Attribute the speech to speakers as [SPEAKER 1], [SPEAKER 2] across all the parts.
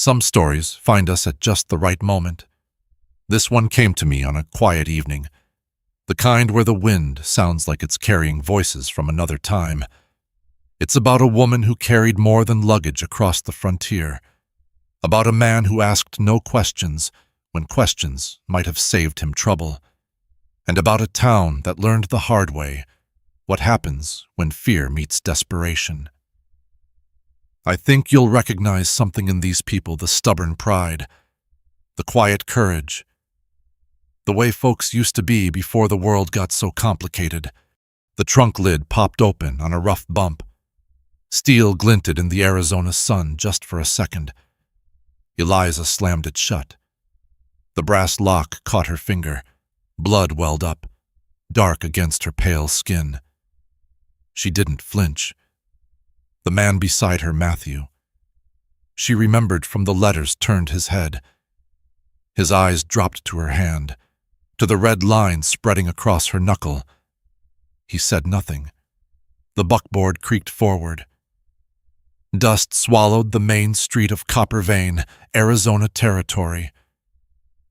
[SPEAKER 1] Some stories find us at just the right moment. This one came to me on a quiet evening, the kind where the wind sounds like it's carrying voices from another time. It's about a woman who carried more than luggage across the frontier, about a man who asked no questions when questions might have saved him trouble, and about a town that learned the hard way what happens when fear meets desperation. I think you'll recognize something in these people: the stubborn pride, the quiet courage, the way folks used to be before the world got so complicated. The trunk lid popped open on a rough bump. Steel glinted in the Arizona sun just for a second. Eliza slammed it shut. The brass lock caught her finger. Blood welled up, dark against her pale skin. She didn't flinch. The man beside her, Matthew. She remembered from the letters, turned his head. His eyes dropped to her hand, to the red line spreading across her knuckle. He said nothing. The buckboard creaked forward. Dust swallowed the main street of Copper Vein, Arizona territory.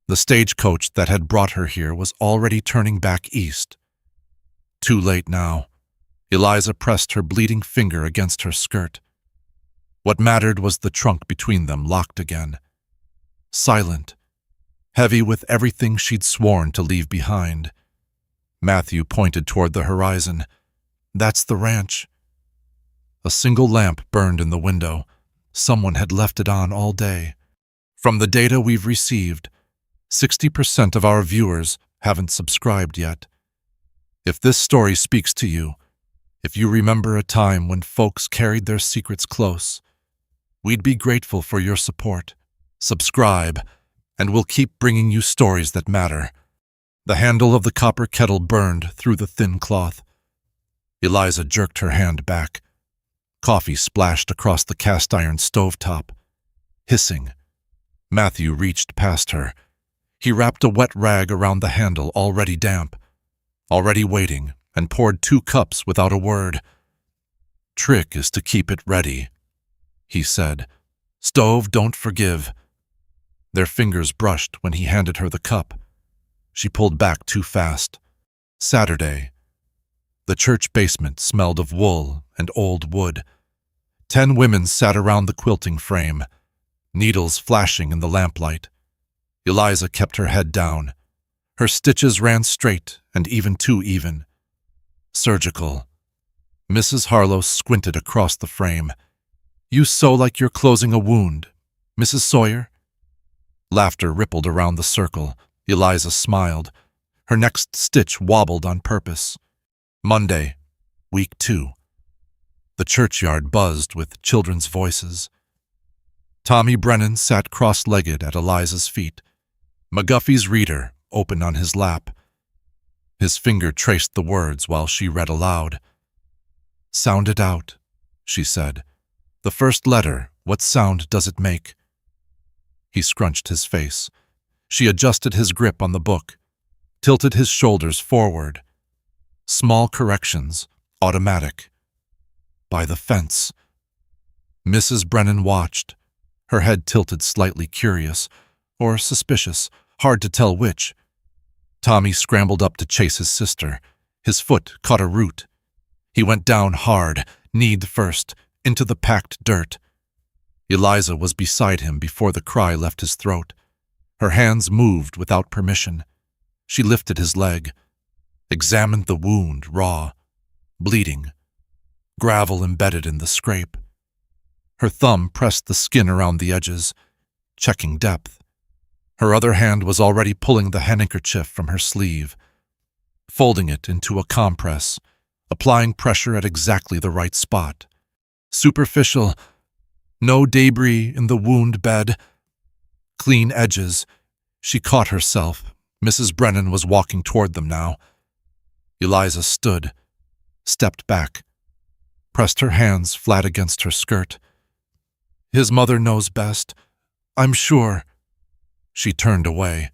[SPEAKER 1] The stagecoach that had brought her here was already turning back east. Too late now. Eliza pressed her bleeding finger against her skirt. What mattered was the trunk between them, locked again. Silent, heavy with everything she'd sworn to leave behind. Matthew pointed toward the horizon. That's the ranch. A single lamp burned in the window. Someone had left it on all day. From the data we've received, 60% of our viewers haven't subscribed yet. If this story speaks to you, if you remember a time when folks carried their secrets close, we'd be grateful for your support. Subscribe, and we'll keep bringing you stories that matter. The handle of the copper kettle burned through the thin cloth. Eliza jerked her hand back. Coffee splashed across the cast-iron stovetop. Hissing. Matthew reached past her. He wrapped a wet rag around the handle, already damp, already waiting, and poured 2 cups without a word. Trick is to keep it ready, he said. Stove don't forgive. Their fingers brushed when he handed her the cup. She pulled back too fast. Saturday. The church basement smelled of wool and old wood. 10 women sat around the quilting frame, needles flashing in the lamplight. Eliza kept her head down. Her stitches ran straight and even too even. Surgical. Mrs. Harlow squinted across the frame. You sew like you're closing a wound, Mrs. Sawyer? Laughter rippled around the circle. Eliza smiled. Her next stitch wobbled on purpose. Monday, week 2. The churchyard buzzed with children's voices. Tommy Brennan sat cross-legged at Eliza's feet. McGuffey's reader open on his lap. His finger traced the words while she read aloud. Sound it out, she said. The first letter, what sound does it make? He scrunched his face. She adjusted his grip on the book, tilted his shoulders forward. Small corrections, automatic. By the fence. Mrs. Brennan watched, her head tilted slightly, curious or suspicious, hard to tell which. Tommy scrambled up to chase his sister. His foot caught a root. He went down hard, knee first, into the packed dirt. Eliza was beside him before the cry left his throat. Her hands moved without permission. She lifted his leg, examined the wound, raw, bleeding, gravel embedded in the scrape. Her thumb pressed the skin around the edges, checking depth. Her other hand was already pulling the handkerchief from her sleeve, folding it into a compress, applying pressure at exactly the right spot. Superficial, no debris in the wound bed, clean edges. She caught herself. Mrs. Brennan was walking toward them now. Eliza stood, stepped back, pressed her hands flat against her skirt. His mother knows best, I'm sure. She turned away.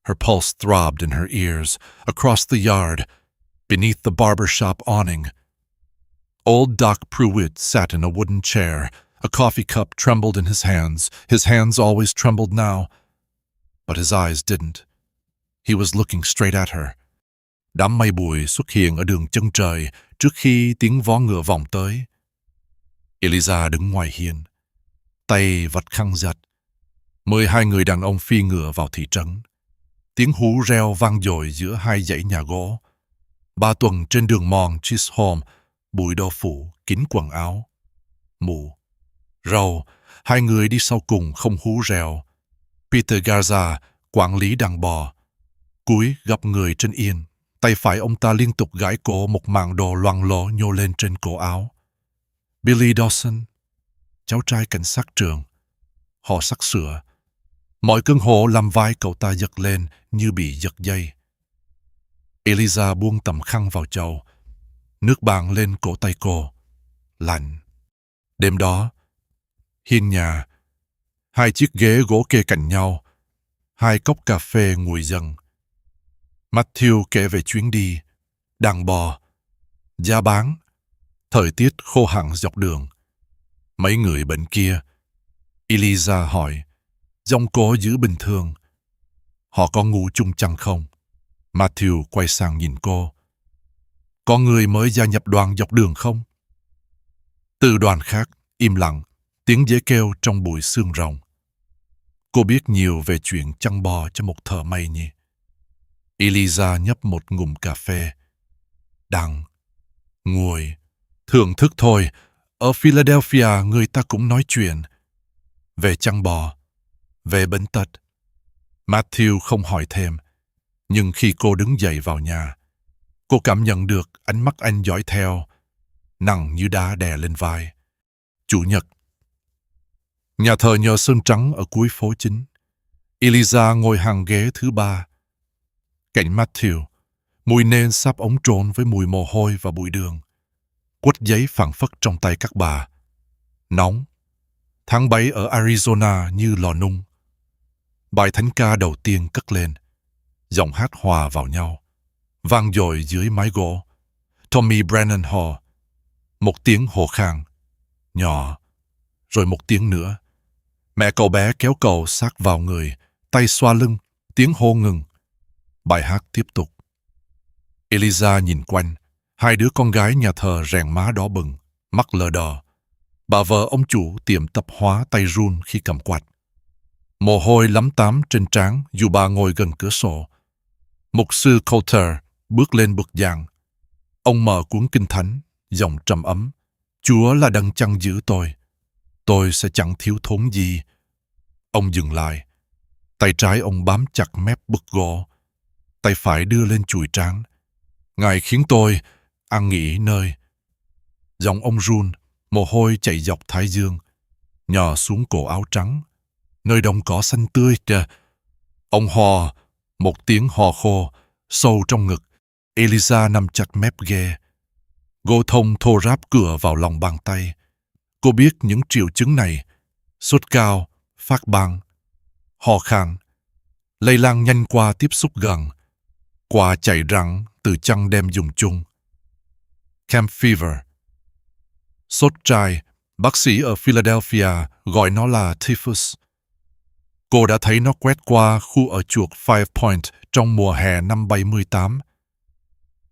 [SPEAKER 1] Her pulse throbbed in her ears, across the yard, beneath the barber shop awning. Old Doc Pruitt sat in a wooden chair, A coffee cup trembled in his hands. His hands always trembled now. But his eyes didn't. He was looking straight at her. Đám mây bụi xuất hiện ở đường chân trời trước khi tiếng vó ngựa vọng tới. Eliza đứng ngoài hiên, tay vắt khăn giặt, mời hai người đàn ông phi ngựa vào thị trấn. Tiếng hú reo vang dội giữa hai dãy nhà gỗ. 3 tuần trên đường mòn Chisholm, bụi đô phủ kín quần áo. Mù, râu, hai người đi sau cùng không hú reo. Peter Garza, quản lý đàn bò, cúi gặp người trên yên. Tay phải ông ta liên tục gãi cổ một mảng đồ loang lổ nhô lên trên cổ áo. Billy Dawson, cháu trai cảnh sát trường. Họ sắc sửa. Mọi cơn hổ làm vai cậu ta giật lên như bị giật dây. Eliza buông tầm khăn vào chậu. Nước bàng lên cổ tay cô. Lạnh. Đêm đó, hiên nhà, 2 chiếc ghế gỗ kê cạnh nhau, 2 cốc cà phê nguội dần. Matthew kể về chuyến đi, đàn bò, giá bán, thời tiết khô hạn dọc đường. Mấy người bệnh kia. Eliza hỏi, giọng cô giữ bình thường. Họ có ngủ chung chăn không? Matthew quay sang nhìn cô. Có người mới gia nhập đoàn dọc đường không? Từ đoàn khác, im lặng, tiếng dế kêu trong bụi xương rồng. Cô biết nhiều về chuyện chăn bò cho một thợ may nhỉ? Eliza nhấp một ngụm cà phê. Đặng, ngồi, thưởng thức thôi. Ở Philadelphia người ta cũng nói chuyện. Về chăn bò, về bệnh tật. Matthew không hỏi thêm. Nhưng khi cô đứng dậy vào nhà, cô cảm nhận được ánh mắt anh dõi theo, nặng như đá đè lên vai. Chủ nhật. Nhà thờ nhờ sơn trắng ở cuối phố chính. Eliza ngồi hàng ghế thứ 3. Cạnh Matthew, mùi nến sáp ống trộn với mùi mồ hôi và bụi đường. Quất giấy phảng phất trong tay các bà. Nóng. Tháng 7 ở Arizona như lò nung. Bài thánh ca đầu tiên cất lên. Giọng hát hòa vào nhau. Vang dội dưới mái gỗ. Tommy Brennan hò. Một tiếng hò khang. Nhỏ. Rồi một tiếng nữa. Mẹ cậu bé kéo cậu sát vào người. Tay xoa lưng. Tiếng hô ngừng. Bài hát tiếp tục. Eliza nhìn quanh. 2 đứa con gái nhà thờ rèn má đỏ bừng, mắt lờ đờ. Bà vợ ông chủ tiệm tạp hóa tay run khi cầm quạt. Mồ hôi lấm tám trên trán dù bà ngồi gần cửa sổ. Mục sư Coulter bước lên bục giảng. Ông mở cuốn kinh thánh, giọng trầm ấm. Chúa là đấng chăn giữ tôi sẽ chẳng thiếu thốn gì. Ông dừng lại. Tay trái ông bám chặt mép bức gỗ. Tay phải đưa lên chùi trán. Ngài khiến tôi an nghỉ nơi. Giọng ông run, mồ hôi chảy dọc thái dương, nhỏ xuống cổ áo trắng. Nơi đồng cỏ xanh tươi kìa. Ông hò, một tiếng hò khô, sâu trong ngực. Eliza nằm chặt mép ghê. Gô thông thô ráp cửa vào lòng bàn tay. Cô biết những triệu chứng này. Sốt cao, phát ban, ho khan, lây lan nhanh qua tiếp xúc gần, qua chảy răng từ chăn đem dùng chung. Camp fever. Sốt trai, bác sĩ ở Philadelphia gọi nó là typhus. Cô đã thấy nó quét qua khu ở chuột Five Point trong mùa hè năm 78.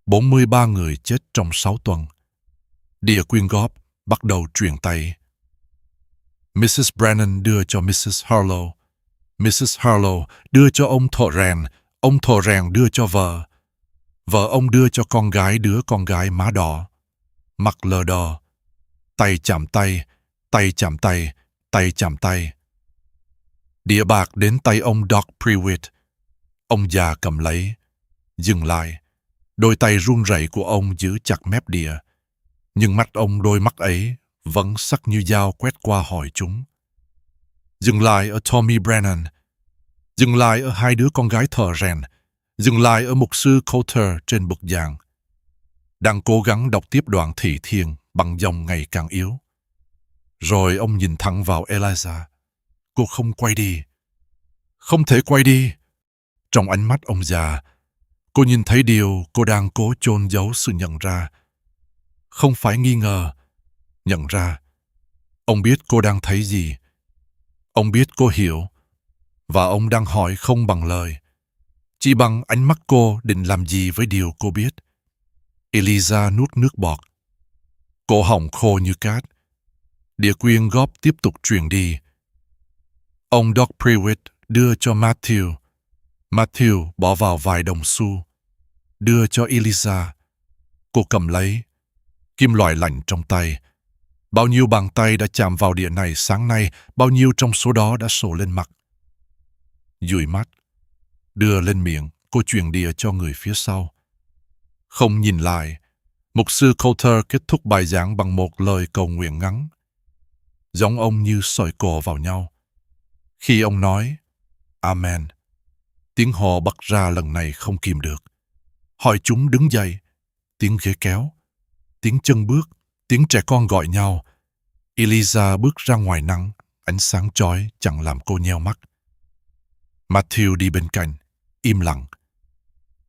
[SPEAKER 1] 43 người chết trong 6 tuần. Đĩa quyên góp bắt đầu truyền tay. Mrs. Brennan đưa cho Mrs. Harlow. Mrs. Harlow đưa cho ông thợ rèn đưa cho vợ. Vợ ông đưa cho con gái đứa con gái má đỏ. Mặt lờ đờ. Tay chạm tay, tay chạm tay, tay chạm tay. Đĩa bạc đến tay ông Doc Prewitt. Ông già cầm lấy. Dừng lại. Đôi tay run rẩy của ông giữ chặt mép đĩa. Nhưng mắt ông đôi mắt ấy vẫn sắc như dao quét qua hỏi chúng. Dừng lại ở Tommy Brennan. Dừng lại ở 2 đứa con gái thợ rèn. Dừng lại ở mục sư Coulter trên bục giảng. Đang cố gắng đọc tiếp đoạn thị thiền bằng dòng ngày càng yếu. Rồi ông nhìn thẳng vào Eliza. Cô không quay đi. Không thể quay đi. Trong ánh mắt ông già, cô nhìn thấy điều cô đang cố chôn giấu sự nhận ra. Không phải nghi ngờ, nhận ra. Ông biết cô đang thấy gì. Ông biết cô hiểu. Và ông đang hỏi không bằng lời. Chỉ bằng ánh mắt cô định làm gì với điều cô biết. Eliza nuốt nước bọt. Cổ họng khô như cát. Đĩa quyên góp tiếp tục truyền đi. Ông Doc Prewitt đưa cho Matthew. Matthew bỏ vào vài đồng xu. Đưa cho Eliza. Cô cầm lấy. Kim loại lạnh trong tay. Bao nhiêu bàn tay đã chạm vào đĩa này sáng nay, bao nhiêu trong số đó đã sổ lên mặt. Dụi mắt. Đưa lên miệng, cô truyền đĩa cho người phía sau. Không nhìn lại, mục sư Coulter kết thúc bài giảng bằng một lời cầu nguyện ngắn. Giống ông như soi cổ vào nhau. Khi ông nói, Amen, tiếng hò bật ra lần này không kìm được. Hỏi chúng đứng dậy, tiếng ghế kéo, tiếng chân bước, tiếng trẻ con gọi nhau. Eliza bước ra ngoài nắng, ánh sáng chói chẳng làm cô nheo mắt. Matthew đi bên cạnh, im lặng.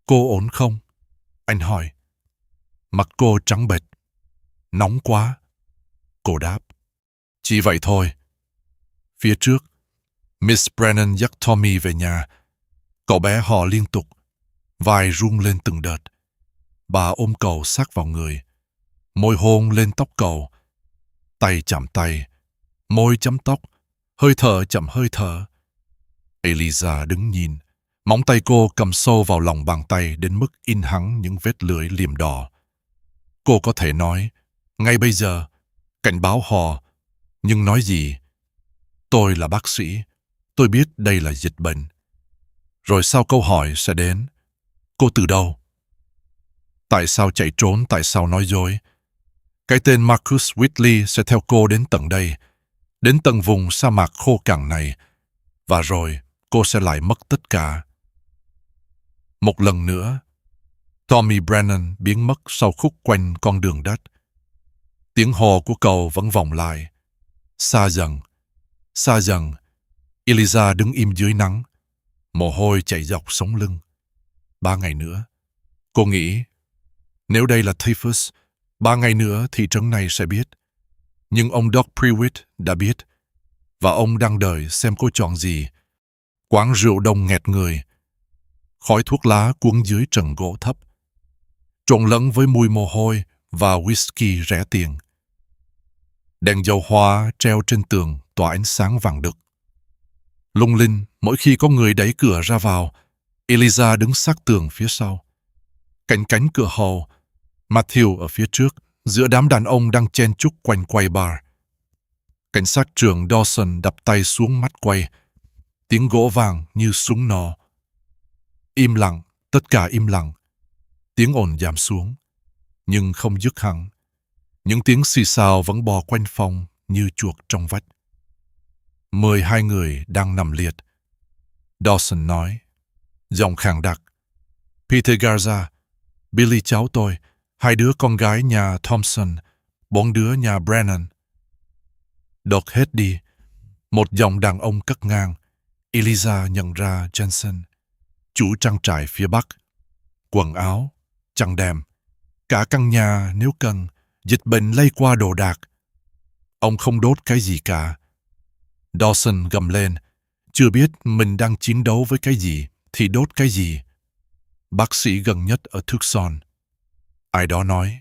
[SPEAKER 1] Cô ổn không? Anh hỏi. Mặt cô trắng bệch. Nóng quá. Cô đáp. Chỉ vậy thôi. Phía trước, Miss Brennan dắt Tommy về nhà. Cậu bé hò liên tục, vai rung lên từng đợt. Bà ôm cậu sát vào người, môi hôn lên tóc cậu. Tay chạm tay, môi chấm tóc, hơi thở chậm hơi thở. Eliza đứng nhìn, móng tay cô cầm sâu vào lòng bàn tay đến mức in hẳn những vết lưỡi liềm đỏ. Cô có thể nói, ngay bây giờ, cảnh báo hò, nhưng nói gì? Tôi là bác sĩ, tôi biết đây là dịch bệnh. Rồi sau câu hỏi sẽ đến, cô từ đâu? Tại sao chạy trốn, tại sao nói dối? Cái tên Marcus Whitley sẽ theo cô đến tận đây, đến tận vùng sa mạc khô cằn này, và rồi cô sẽ lại mất tất cả. Một lần nữa, Tommy Brennan biến mất sau khúc quanh con đường đất. Tiếng hò của cậu vẫn vọng lại. Xa dần, xa dần. Eliza đứng im dưới nắng, mồ hôi chảy dọc sống lưng. 3 ngày nữa. Cô nghĩ, nếu đây là typhus, 3 ngày nữa thị trấn này sẽ biết. Nhưng ông Doc Prewitt đã biết, và ông đang đợi xem cô chọn gì. Quán rượu đông nghẹt người, khói thuốc lá cuốn dưới trần gỗ thấp, trộn lẫn với mùi mồ hôi và whisky rẻ tiền. Đèn dầu hoa treo trên tường tỏa ánh sáng vàng đực. Lung linh mỗi khi có người đẩy cửa ra vào. Eliza đứng sát tường phía sau. Cạnh cánh cửa hầu, Matthew ở phía trước, giữa đám đàn ông đang chen chúc quanh quầy bar. Cảnh sát trưởng Dawson đập tay xuống mắt quay, tiếng gỗ vàng như súng nỏ. Im lặng, tất cả im lặng. Tiếng ồn giảm xuống, nhưng không dứt hẳn. Những tiếng xì xào vẫn bò quanh phòng như chuột trong vách. 12 người đang nằm liệt. Dawson nói, giọng khàn đặc. Peter Garza, Billy cháu tôi, 2 đứa con gái nhà Thompson, 4 đứa nhà Brennan. Đột hết đi. Một dòng đàn ông cất ngang. Eliza nhận ra Jensen, chủ trang trại phía Bắc. Quần áo, chăn đệm, cả căn nhà nếu cần, dịch bệnh lây qua đồ đạc. Ông không đốt cái gì cả. Dawson gầm lên, chưa biết mình đang chiến đấu với cái gì, thì đốt cái gì. Bác sĩ gần nhất ở Tucson. Ai đó nói,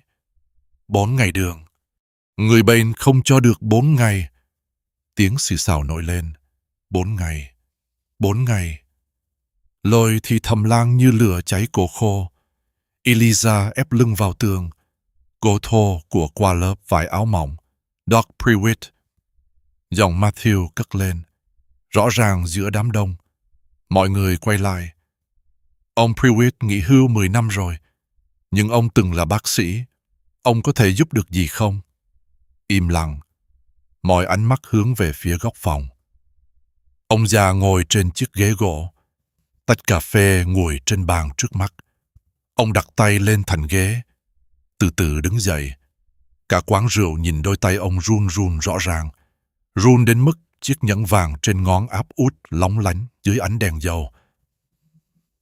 [SPEAKER 1] 4 ngày đường. Người bệnh không cho được 4 ngày. Tiếng xì xào nổi lên. 4 ngày. 4 ngày. Lôi thì thầm lang như lửa cháy cổ khô. Eliza ép lưng vào tường. Gỗ thô của qua lớp vải áo mỏng. Doc Prewitt. Giọng Matthew cất lên. Rõ ràng giữa đám đông. Mọi người quay lại. Ông Prewitt nghỉ hưu 10 năm rồi. Nhưng ông từng là bác sĩ. Ông có thể giúp được gì không? Im lặng. Mọi ánh mắt hướng về phía góc phòng. Ông già ngồi trên chiếc ghế gỗ. Tách cà phê nguội trên bàn trước mắt. Ông đặt tay lên thành ghế. Từ từ đứng dậy. Cả quán rượu nhìn đôi tay ông run run rõ ràng. Run đến mức chiếc nhẫn vàng trên ngón áp út lóng lánh dưới ánh đèn dầu.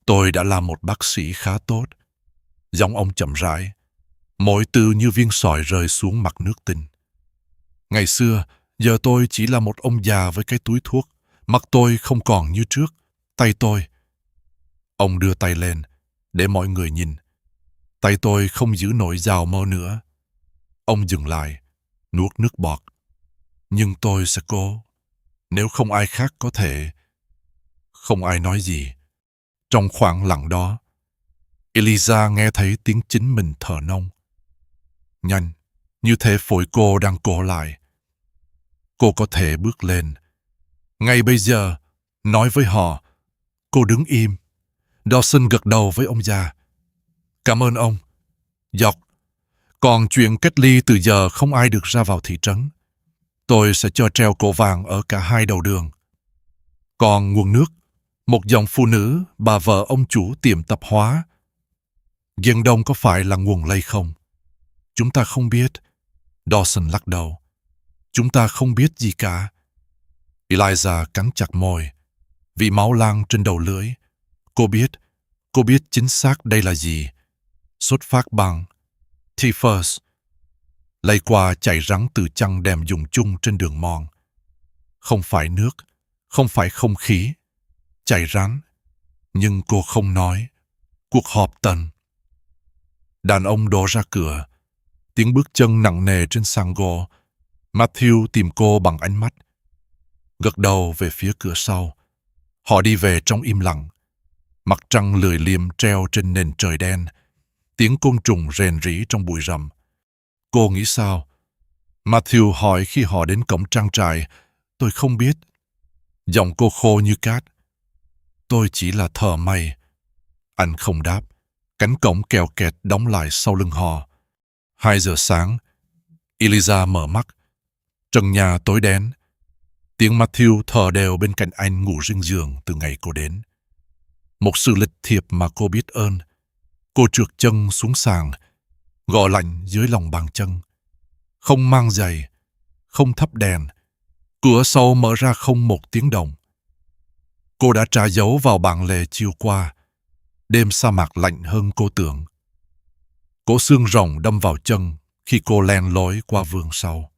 [SPEAKER 1] Tôi đã là một bác sĩ khá tốt. Giọng ông chậm rãi. Mỗi từ như viên sỏi rơi xuống mặt nước tinh. Ngày xưa, Giờ tôi chỉ là một ông già với cái túi thuốc. Mặt tôi không còn như trước. Tay tôi. Ông đưa tay lên, để mọi người nhìn. Tay tôi không giữ nổi dao mỡ nữa. Ông dừng lại, nuốt nước bọt. Nhưng tôi sẽ cố. Nếu không ai khác có thể. Không ai nói gì. Trong khoảng lặng đó, Eliza nghe thấy tiếng chính mình thở nông. Nhanh, như thể phổi cô đang cổ lại. Cô có thể bước lên. Ngay bây giờ, nói với họ. Cô đứng im. Dawson gật đầu với ông già. Cảm ơn ông. Dọc. Còn chuyện cách ly từ giờ không ai được ra vào thị trấn. Tôi sẽ cho treo cổ vàng ở cả hai đầu đường. Còn nguồn nước, một dòng phụ nữ, bà vợ ông chủ tiệm tạp hóa. Dân đông có phải là nguồn lây không? Chúng ta không biết. Dawson lắc đầu. Chúng ta không biết gì cả. Eliza cắn chặt môi. Vị máu lan trên đầu lưỡi. Cô biết chính xác đây là gì. Xuất phát bằng typhus. Lây qua chạy rắn từ chăn đem dùng chung trên đường mòn. Không phải nước, không phải không khí. Chạy rắn. Nhưng cô không nói. Cuộc họp tần. Đàn ông đổ ra cửa. Tiếng bước chân nặng nề trên sàn gỗ. Matthew tìm cô bằng ánh mắt. Gật đầu về phía cửa sau. Họ đi về trong im lặng. Mặt trăng lười liềm treo trên nền trời đen. Tiếng côn trùng rền rĩ trong bụi rậm. Cô nghĩ sao? Matthew hỏi khi họ đến cổng trang trại. Tôi không biết. Giọng cô khô như cát. Tôi chỉ là thợ may. Anh không đáp. Cánh cổng kèo kẹt đóng lại sau lưng họ. 2 giờ sáng. Eliza mở mắt. Trần nhà tối đen. Tiếng Matthew thở đều bên cạnh anh ngủ riêng giường từ ngày cô đến. Một sự lịch thiệp mà cô biết ơn. Cô trượt chân xuống sàn, gò lạnh dưới lòng bàn chân. Không mang giày, không thắp đèn. Cửa sau mở ra không một tiếng động. Cô đã trả dấu vào bản lề chiều qua. Đêm sa mạc lạnh hơn cô tưởng. Cỗ xương rồng đâm vào chân khi cô len lỏi qua vườn sau.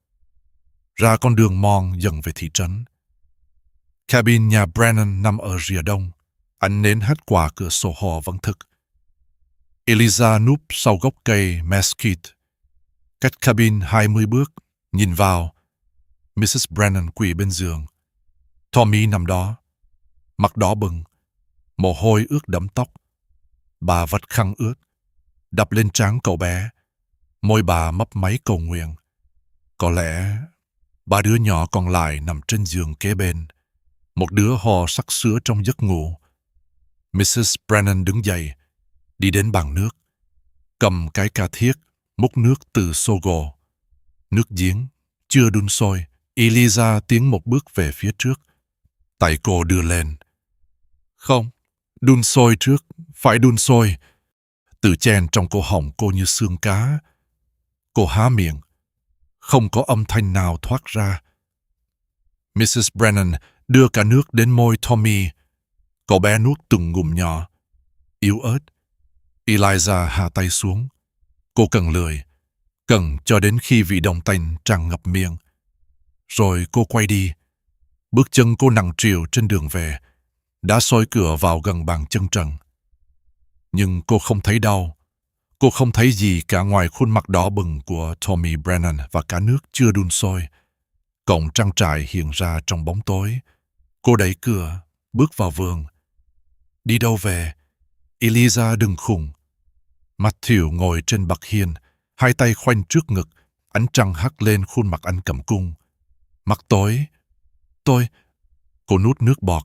[SPEAKER 1] Ra con đường mòn dần về thị trấn. Cabin nhà Brennan nằm ở rìa đông. Ánh nến hắt qua cửa sổ họ vẫn thức. Eliza núp sau gốc cây mesquite. Cách cabin 20 bước, nhìn vào. Mrs. Brennan quỳ bên giường. Tommy nằm đó, mặt đỏ bừng, mồ hôi ướt đẫm tóc. Bà vắt khăn ướt, đập lên trán cậu bé. Môi bà mấp máy cầu nguyện. Có lẽ 3 đứa nhỏ còn lại nằm trên giường kế bên. Một đứa hò sắc sữa trong giấc ngủ. Mrs. Brennan đứng dậy, đi đến bàn nước, cầm cái ca thiết, múc nước từ xô gồ. Nước giếng, chưa đun sôi. Eliza tiến một bước về phía trước. Tay cô đưa lên. Không, đun sôi trước, phải đun sôi. Từ chen trong cổ họng cô như xương cá. Cô há miệng. Không có âm thanh nào thoát ra. Mrs. Brennan đưa cả nước đến môi Tommy. Cậu bé nuốt từng ngụm nhỏ. Yếu ớt. Eliza hạ tay xuống. Cô cần lười. Cần cho đến khi vị đồng tanh tràn ngập miệng. Rồi cô quay đi. Bước chân cô nặng trĩu trên đường về. Đã xôi cửa vào gần bàn chân trần. Nhưng cô không thấy đau. Cô không thấy gì cả ngoài khuôn mặt đỏ bừng của Tommy Brennan và cả nước chưa đun sôi. Cổng trang trại hiện ra trong bóng tối. Cô đẩy cửa, bước vào vườn. Đi đâu về? Eliza đừng khùng. Matthew ngồi trên bậc hiên, hai tay khoanh trước ngực, ánh trăng hắt lên khuôn mặt anh cầm cung. Mặt tối. Cô nuốt nước bọt.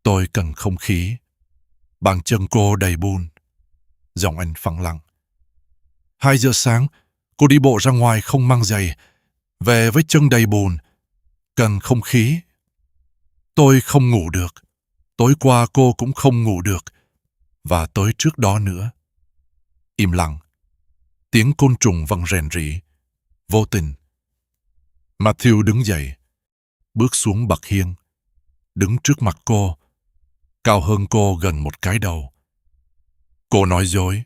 [SPEAKER 1] Tôi cần không khí. Bàn chân cô đầy bùn. Giọng anh phẳng lặng. 2 giờ sáng, cô đi bộ ra ngoài không mang giày, về với chân đầy bùn. Cần không khí. Tôi không ngủ được. Tối qua cô cũng không ngủ được. Và tối trước đó nữa. Im lặng. Tiếng côn trùng vẫn rền rĩ. Vô tình. Matthew đứng dậy. Bước xuống bậc hiên. Đứng trước mặt cô. Cao hơn cô gần một cái đầu. Cô nói dối.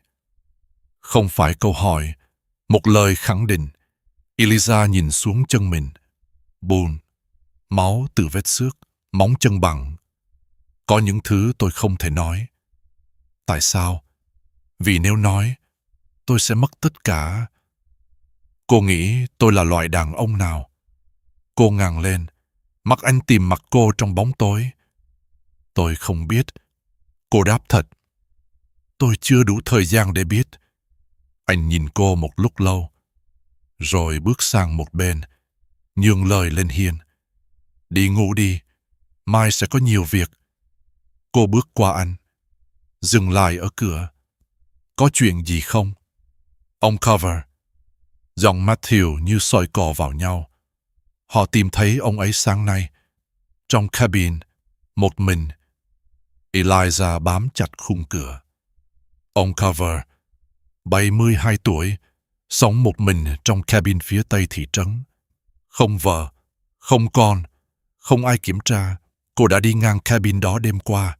[SPEAKER 1] Không phải câu hỏi. Một lời khẳng định. Eliza nhìn xuống chân mình. bùn, máu từ vết xước, móng chân bằng. Có những thứ tôi không thể nói. Tại sao? Vì nếu nói, tôi sẽ mất tất cả. Cô nghĩ tôi là loại đàn ông nào? Cô ngẩng lên, mắt anh tìm mặt cô trong bóng tối. Tôi không biết. Cô đáp thật. Tôi chưa đủ thời gian để biết. Anh nhìn cô một lúc lâu, rồi bước sang một bên, nhường lời lên hiên. Đi ngủ đi, mai sẽ có nhiều việc. Cô bước qua anh, dừng lại ở cửa. Có chuyện gì không? Ông Cover. Giọng Matthew như soi cỏ vào nhau. Họ tìm thấy ông ấy sáng nay, trong cabin, một mình. Eliza bám chặt khung cửa. Ông Cover, 72 tuổi, sống một mình trong cabin phía tây thị trấn. Không vợ, không con, không ai kiểm tra. Cô đã đi ngang cabin đó đêm qua.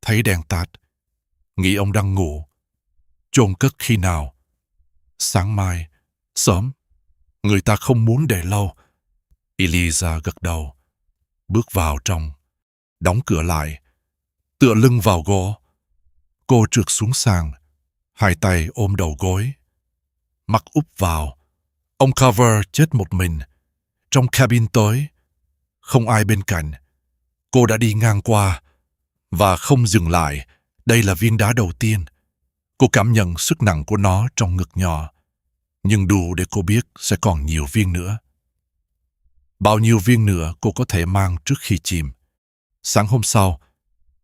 [SPEAKER 1] Thấy đèn tắt, nghĩ ông đang ngủ. Chôn cất khi nào? Sáng mai, sớm. Người ta không muốn để lâu. Eliza gật đầu, bước vào trong, đóng cửa lại, tựa lưng vào gỗ. Cô trượt xuống sàn, hai tay ôm đầu gối. Mắt úp vào. Ông Cover chết một mình, trong cabin tối. Không ai bên cạnh. Cô đã đi ngang qua, và không dừng lại. Đây là viên đá đầu tiên. Cô cảm nhận sức nặng của nó trong ngực nhỏ, nhưng đủ để cô biết sẽ còn nhiều viên nữa. Bao nhiêu viên nữa cô có thể mang trước khi chìm. Sáng hôm sau,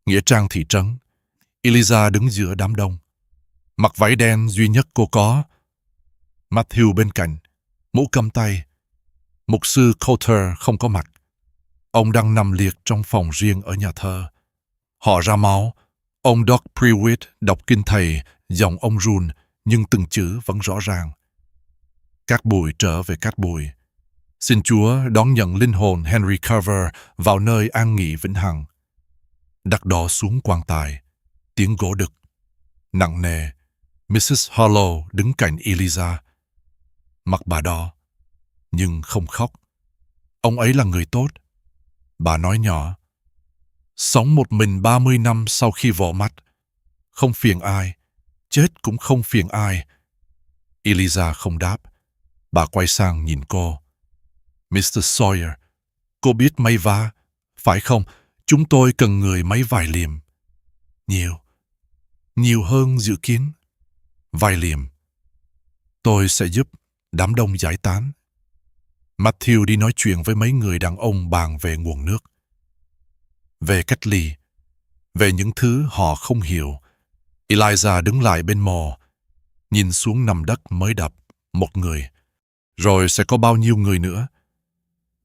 [SPEAKER 1] nghĩa trang thị trấn, Eliza đứng giữa đám đông. Mặc váy đen duy nhất cô có. Matthew bên cạnh, mũ cầm tay. Mục sư Coulter không có mặt. Ông đang nằm liệt trong phòng riêng ở nhà thờ. Họ ra máu. Ông Doc Prewitt đọc kinh thầy, giọng ông run, nhưng từng chữ vẫn rõ ràng. Cát bụi trở về cát bụi. Xin Chúa đón nhận linh hồn Henry Carver vào nơi an nghỉ vĩnh hằng. Đặt đỏ xuống quan tài. Tiếng gỗ đực. Nặng nề. Mrs. Harlow đứng cạnh Eliza. Mặt bà đỏ, nhưng không khóc. Ông ấy là người tốt. Bà nói nhỏ. Sống một mình 30 năm sau khi vỏ mắt. Không phiền ai. Chết cũng không phiền ai. Eliza không đáp. Bà quay sang nhìn cô. Mr. Sawyer, cô biết may vá, phải không? Chúng tôi cần người máy vải liềm. Nhiều hơn dự kiến. Vải liềm. Tôi sẽ giúp đám đông giải tán. Matthew đi nói chuyện với mấy người đàn ông bàn về nguồn nước. Về cách ly. Về những thứ họ không hiểu. Eliza đứng lại bên mồ, nhìn xuống nằm đất mới đập. Một người. Rồi sẽ có bao nhiêu người nữa?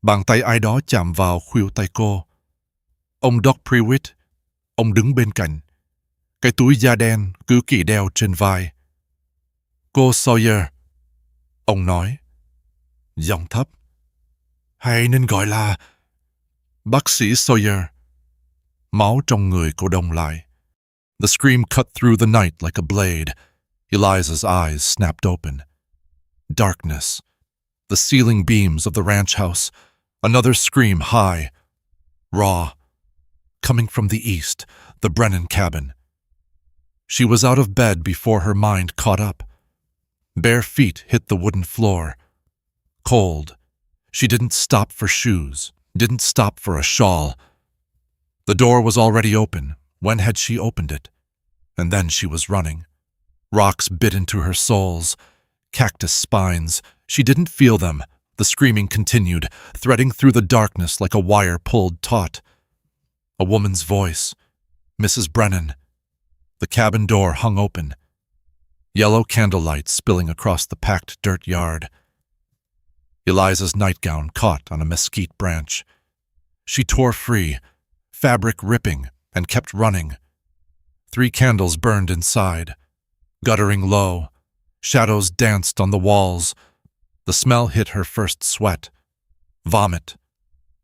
[SPEAKER 1] Bàn tay ai đó chạm vào khuỷu tay cô. Ông Doc Prewitt, ông đứng bên cạnh. Cái túi da đen cứ kỳ đeo trên vai. Cô Sawyer, ông nói, giọng thấp. Hay nên gọi là bác sĩ Sawyer. Máu trong người cô đông lại. The scream cut through the night like a blade. Eliza's eyes snapped open. Darkness. The ceiling beams of the ranch house. Another scream high. Raw. Coming from the east, the Brennan cabin. She was out of bed before her mind caught up. Bare feet hit the wooden floor. Cold. She didn't stop for shoes, didn't stop for a shawl. The door was already open. When had she opened it? And then she was running. Rocks bit into her soles. Cactus spines. She didn't feel them. The screaming continued, threading through the darkness like a wire pulled taut. A woman's voice. Mrs. Brennan. The cabin door hung open. Yellow candlelight spilling across the packed dirt yard. Eliza's nightgown caught on a mesquite branch. She tore free, fabric ripping, and kept running. 3 candles burned inside. Guttering low, shadows danced on the walls. The smell hit her first sweat. Vomit.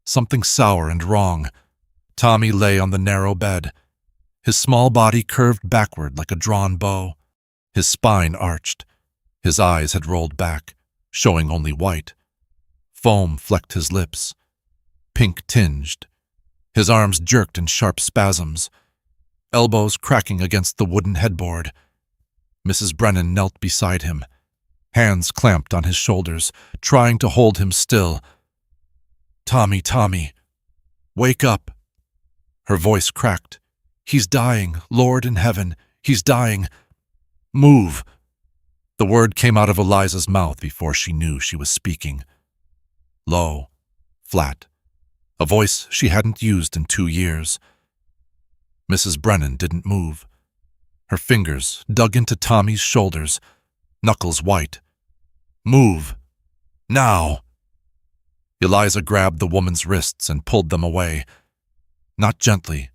[SPEAKER 1] Something sour and wrong. Tommy lay on the narrow bed. His small body curved backward like a drawn bow. His spine arched. His eyes had rolled back, showing only white. Foam flecked his lips, pink tinged. His arms jerked in sharp spasms, elbows cracking against the wooden headboard. Mrs. Brennan knelt beside him, hands clamped on his shoulders, trying to hold him still. "Tommy, Tommy, wake up." Her voice cracked. "He's dying, Lord in heaven, he's dying. Move." The word came out of Eliza's mouth before she knew she was speaking. Low, flat, a voice she hadn't used in 2 years. Mrs. Brennan didn't move. Her fingers dug into Tommy's shoulders, knuckles white. "Move. Now." Eliza grabbed the woman's wrists and pulled them away. Not gently,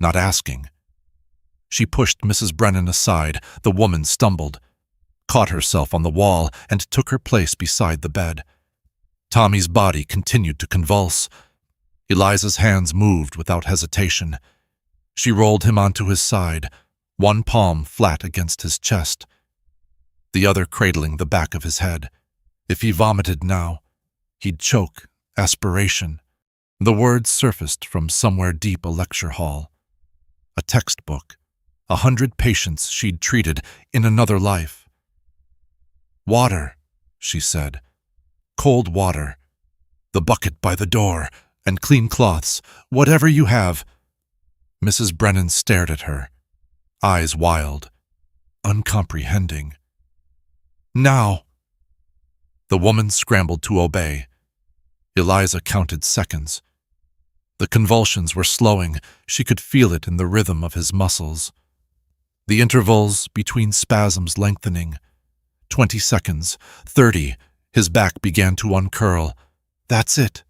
[SPEAKER 1] not asking. She pushed Mrs. Brennan aside. The woman stumbled, caught herself on the wall, and took her place beside the bed. Tommy's body continued to convulse. Eliza's hands moved without hesitation. She rolled him onto his side, one palm flat against his chest, the other cradling the back of his head. If he vomited now, he'd choke. Aspiration. The words surfaced from somewhere deep a lecture hall. A textbook. 100 patients she'd treated in another life. "Water," she said. "Cold water. The bucket by the door, and clean cloths. Whatever you have." Mrs. Brennan stared at her, eyes wild, uncomprehending. "Now." The woman scrambled to obey. Eliza counted seconds. The convulsions were slowing. She could feel it in the rhythm of his muscles. The intervals between spasms lengthening. 20 seconds, 30. His back began to uncurl. "That's it."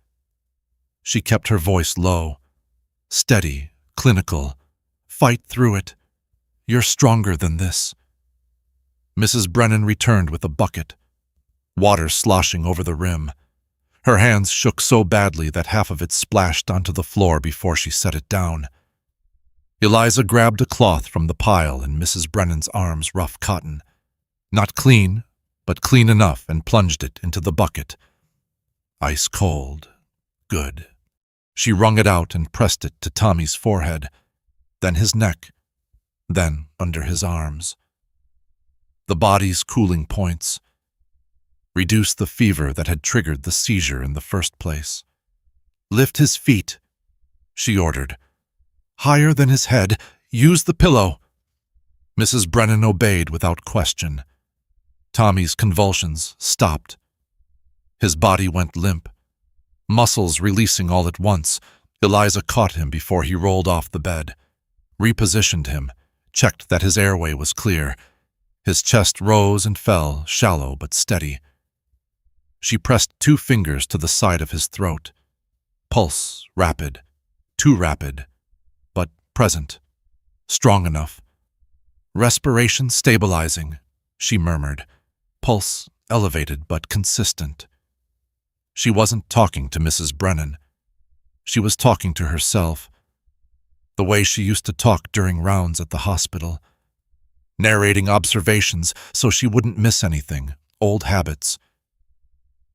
[SPEAKER 1] She kept her voice low, steady, clinical. "Fight through it. You're stronger than this." Mrs. Brennan returned with a bucket, water sloshing over the rim. Her hands shook so badly that half of it splashed onto the floor before she set it down. Eliza grabbed a cloth from the pile in Mrs. Brennan's arms, rough cotton. Not clean, but clean enough, and plunged it into the bucket. Ice cold. Good. She wrung it out and pressed it to Tommy's forehead, then his neck, then under his arms. The body's cooling points. Reduce the fever that had triggered the seizure in the first place. "Lift his feet," she ordered. "Higher than his head. Use the pillow." Mrs. Brennan obeyed without question. Tommy's convulsions stopped. His body went limp, muscles releasing all at once. Eliza caught him before he rolled off the bed, repositioned him, checked that his airway was clear. His chest rose and fell, shallow but steady. She pressed 2 fingers to the side of his throat. Pulse rapid, too rapid, but present, strong enough. "Respiration stabilizing," she murmured. Pulse elevated but consistent. She wasn't talking to Mrs. Brennan. She was talking to herself, the way she used to talk during rounds at the hospital, narrating observations so she wouldn't miss anything, old habits.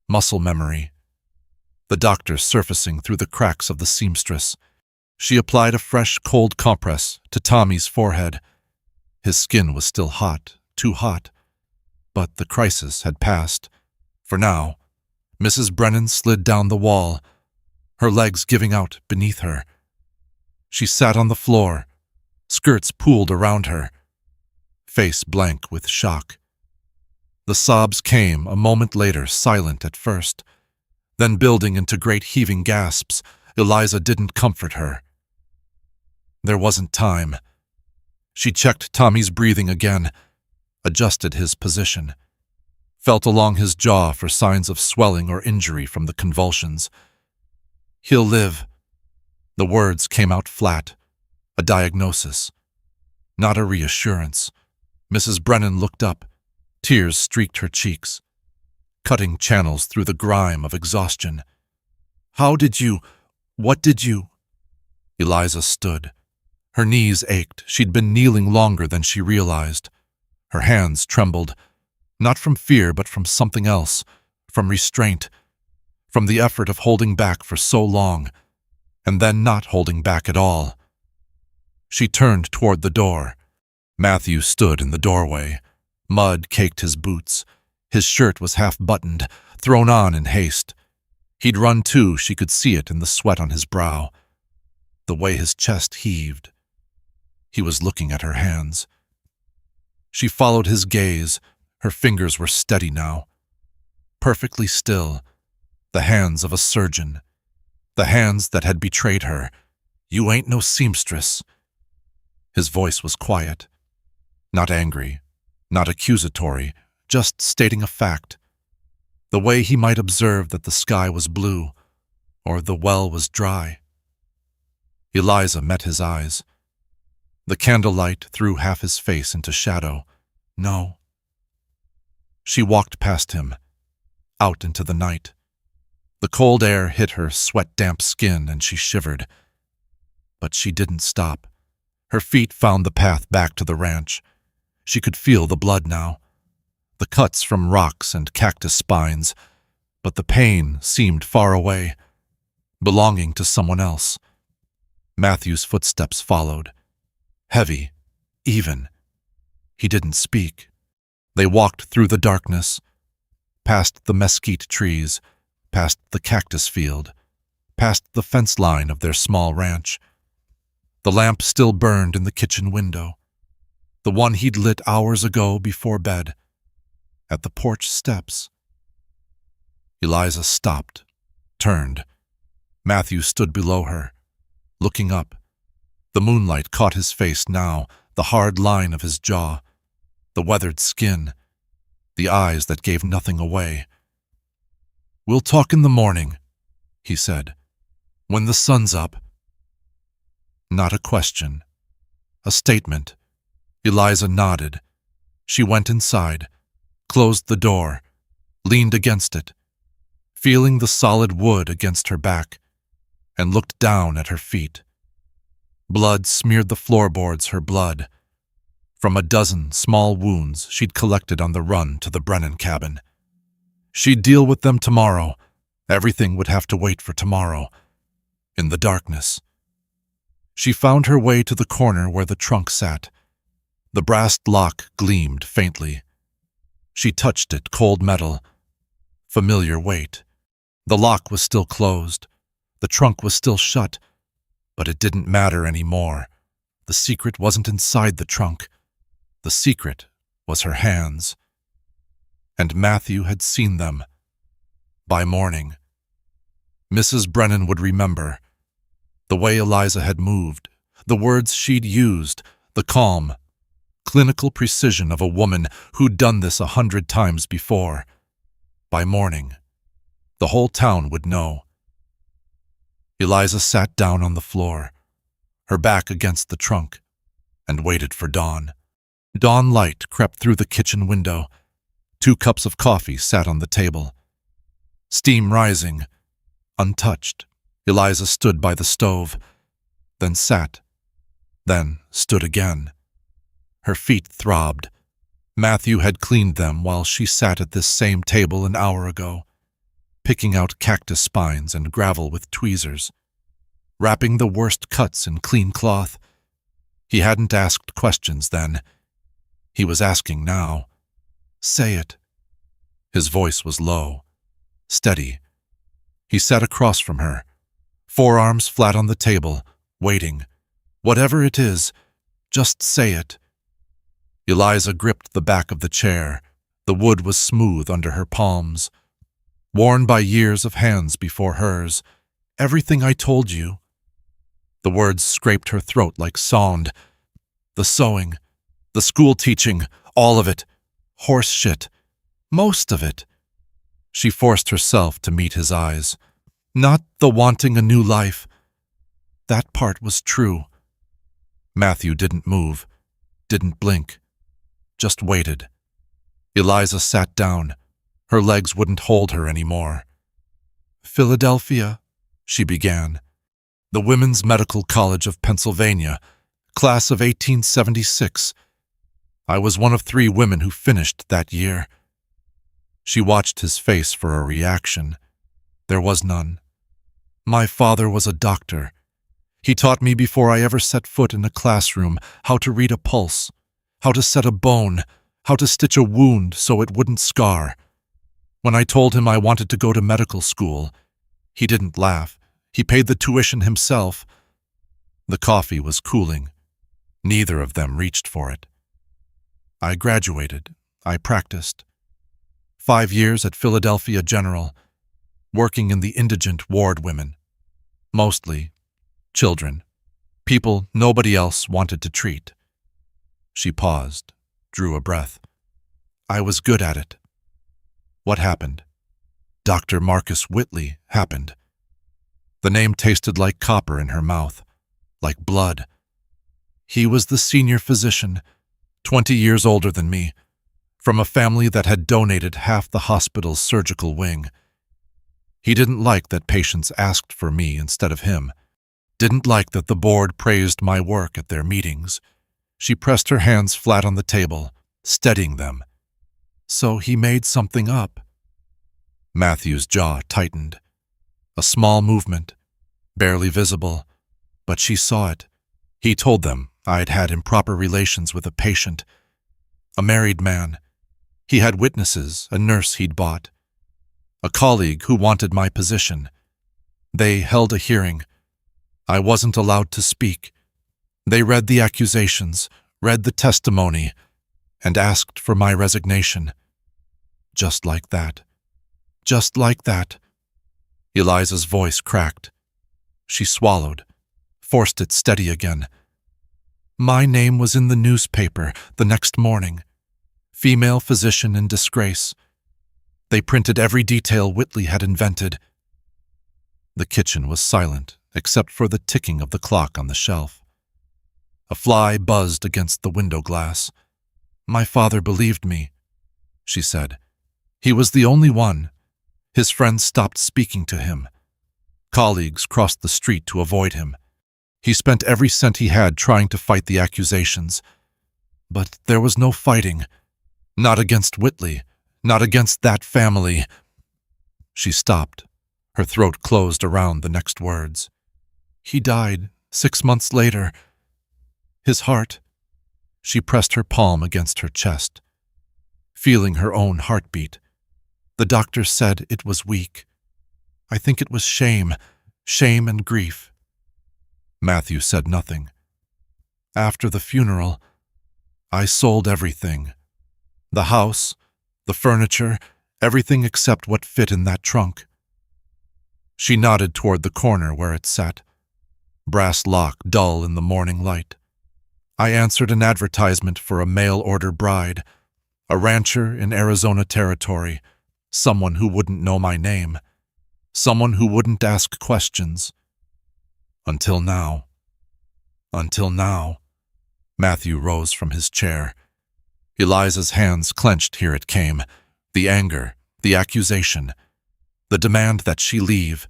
[SPEAKER 1] Muscle memory. The doctor surfacing through the cracks of the seamstress. She applied a fresh, cold compress to Tommy's forehead. His skin was still hot, too hot. But the crisis had passed. For now, Mrs. Brennan slid down the wall, her legs giving out beneath her. She sat on the floor, skirts pooled around her, face blank with shock. The sobs came a moment later, silent at first, then building into great heaving gasps. Eliza didn't comfort her. There wasn't time. She checked Tommy's breathing again, adjusted his position, felt along his jaw for signs of swelling or injury from the convulsions. "He'll live." The words came out flat, a diagnosis, not a reassurance. Mrs. Brennan looked up. Tears streaked her cheeks, cutting channels through the grime of exhaustion. What did you? Eliza stood. Her knees ached. She'd been kneeling longer than she realized. Her hands trembled, not from fear but from something else, from restraint, from the effort of holding back for so long, and then not holding back at all. She turned toward the door. Matthew stood in the doorway. Mud caked his boots. His shirt was half-buttoned, thrown on in haste. He'd run too, she could see it in the sweat on his brow, the way his chest heaved. He was looking at her hands. She followed his gaze. Her fingers were steady now, perfectly still, the hands of a surgeon, the hands that had betrayed her. "You ain't no seamstress." His voice was quiet, not angry, not accusatory, just stating a fact, the way he might observe that the sky was blue or the well was dry. Eliza met his eyes. The candlelight threw half his face into shadow. No. She walked past him, out into the night. The cold air hit her sweat-damp skin and she shivered. But she didn't stop. Her feet found the path back to the ranch. She could feel the blood now, the cuts from rocks and cactus spines, but the pain seemed far away, belonging to someone else. Matthew's footsteps followed, heavy, even. He didn't speak. They walked through the darkness, past the mesquite trees, past the cactus field, past the fence line of their small ranch. The lamp still burned in the kitchen window, the one he'd lit hours ago before bed. At the porch steps. Eliza stopped, turned. Matthew stood below her, looking up. The moonlight caught his face now, the hard line of his jaw, the weathered skin, the eyes that gave nothing away. "We'll talk in the morning," he said, "when the sun's up." Not a question, a statement. Eliza nodded. She went inside, closed the door, leaned against it, feeling the solid wood against her back, and looked down at her feet. Blood smeared the floorboards, her blood, from a dozen small wounds she'd collected on the run to the Brennan cabin. She'd deal with them tomorrow. Everything would have to wait for tomorrow. In the darkness. She found her way to the corner where the trunk sat. The brass lock gleamed faintly. She touched it, cold metal. Familiar weight. The lock was still closed. The trunk was still shut. But it didn't matter anymore. The secret wasn't inside the trunk. The secret was her hands. And Matthew had seen them. By morning. Mrs. Brennan would remember. The way Eliza had moved, the words she'd used, the calm, clinical precision of a woman who'd done this 100 times before. By morning, the whole town would know. Eliza sat down on the floor, her back against the trunk, and waited for dawn. Dawn light crept through the kitchen window. 2 cups of coffee sat on the table. Steam rising, untouched, Eliza stood by the stove, then sat, then stood again. Her feet throbbed. Matthew had cleaned them while she sat at this same table an hour ago, picking out cactus spines and gravel with tweezers, wrapping the worst cuts in clean cloth. He hadn't asked questions then. He was asking now. "Say it." His voice was low, steady. He sat across from her, forearms flat on the table, waiting. "Whatever it is, just say it." Eliza gripped the back of the chair. The wood was smooth under her palms, worn by years of hands before hers. "Everything I told you." The words scraped her throat like sound. The sewing, the school teaching, all of it. Horse shit. Most of it. She forced herself to meet his eyes. Not the wanting a new life. That part was true. Matthew didn't move, didn't blink, just waited. Eliza sat down. Her legs wouldn't hold her anymore. "Philadelphia," she began. "The Women's Medical College of Pennsylvania, class of 1876. I was one of 3 women who finished that year." She watched his face for a reaction. There was none. My father was a doctor. He taught me before I ever set foot in a classroom how to read a pulse, how to set a bone, how to stitch a wound so it wouldn't scar. When I told him I wanted to go to medical school, he didn't laugh. He paid the tuition himself. The coffee was cooling. Neither of them reached for it. I graduated. I practiced. 5 years at Philadelphia General, working in the indigent ward women. Mostly children. People nobody else wanted to treat. She paused, drew a breath. I was good at it. What happened? Dr. Marcus Whitley happened. The name tasted like copper in her mouth, like blood. He was the senior physician, 20 years older than me, from a family that had donated half the hospital's surgical wing. He didn't like that patients asked for me instead of him, didn't like that the board praised my work at their meetings. She pressed her hands flat on the table, steadying them. So he made something up. Matthew's jaw tightened. A small movement, barely visible, but she saw it. He told them I'd had improper relations with a patient, a married man. He had witnesses, a nurse he'd bought, a colleague who wanted my position. They held a hearing. I wasn't allowed to speak. They read the accusations, read the testimony, and asked for my resignation. Just like that. Just like that. Eliza's voice cracked. She swallowed, forced it steady again. My name was in the newspaper the next morning. Female physician in disgrace. They printed every detail Whitley had invented. The kitchen was silent, except for the ticking of the clock on the shelf. A fly buzzed against the window glass. My father believed me, she said. He was the only one. His friends stopped speaking to him. Colleagues crossed the street to avoid him. He spent every cent he had trying to fight the accusations. But there was no fighting. Not against Whitley. Not against that family. She stopped. Her throat closed around the next words. He died 6 months later. His heart. She pressed her palm against her chest, feeling her own heartbeat. The doctor said it was weak. I think it was shame and grief. Matthew said nothing. After the funeral, I sold everything. The house, the furniture, everything except what fit in that trunk. She nodded toward the corner where it sat, brass lock dull in the morning light. I answered an advertisement for a mail-order bride, a rancher in Arizona Territory, someone who wouldn't know my name, someone who wouldn't ask questions. Until now. Until now. Matthew rose from his chair. Eliza's hands clenched. Here it came. The anger, the accusation, the demand that she leave.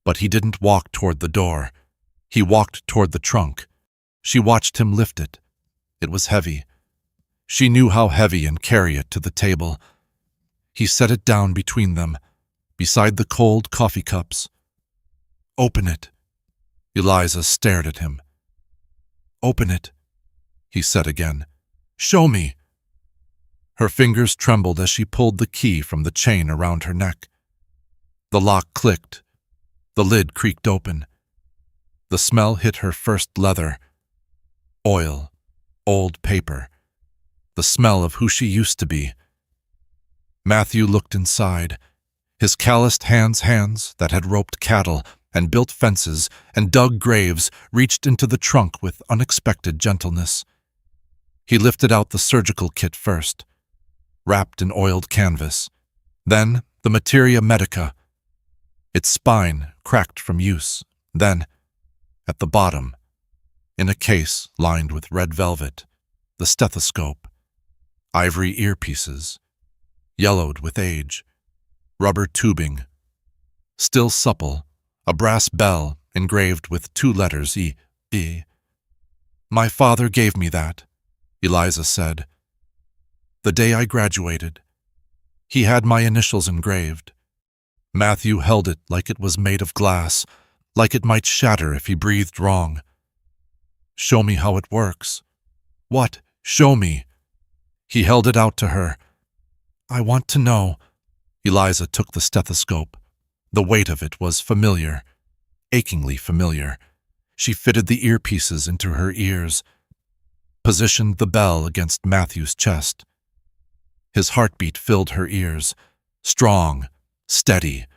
[SPEAKER 1] But he didn't walk toward the door. He walked toward the trunk. She watched him lift it. It was heavy. She knew how heavy and carry it to the table. He set it down between them, beside the cold coffee cups. Open it. Eliza stared at him. Open it, he said again. Show me. Her fingers trembled as she pulled the key from the chain around her neck. The lock clicked. The lid creaked open. The smell hit her first leather. Oil, old paper, the smell of who she used to be. Matthew looked inside. His calloused hands that had roped cattle and built fences and dug graves reached into the trunk with unexpected gentleness. He lifted out the surgical kit first, wrapped in oiled canvas, then the materia medica, its spine cracked from use, then, at the bottom, in a case lined with red velvet, the stethoscope, ivory earpieces, yellowed with age, rubber tubing, still supple, a brass bell engraved with 2 letters E. My father gave me that, Eliza said. The day I graduated, he had my initials engraved. Matthew held it like it was made of glass, like it might shatter if he breathed wrong. "Show me how it works." "What? Show me." He held it out to her. "I want to know." Eliza took the stethoscope. The weight of it was familiar, achingly familiar. She fitted the earpieces into her ears, positioned the bell against Matthew's chest. His heartbeat filled her ears, strong, steady,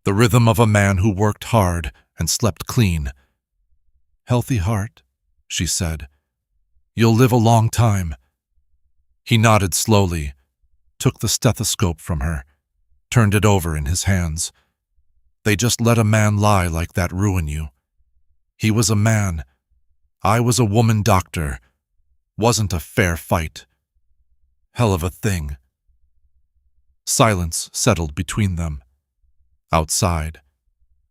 [SPEAKER 1] the rhythm of a man who worked hard and slept clean. "Healthy heart," she said. "You'll live a long time." He nodded slowly, took the stethoscope from her, turned it over in his hands. They just let a man lie like that ruin you. He was a man. I was a woman doctor. Wasn't a fair fight. Hell of a thing. Silence settled between them. Outside,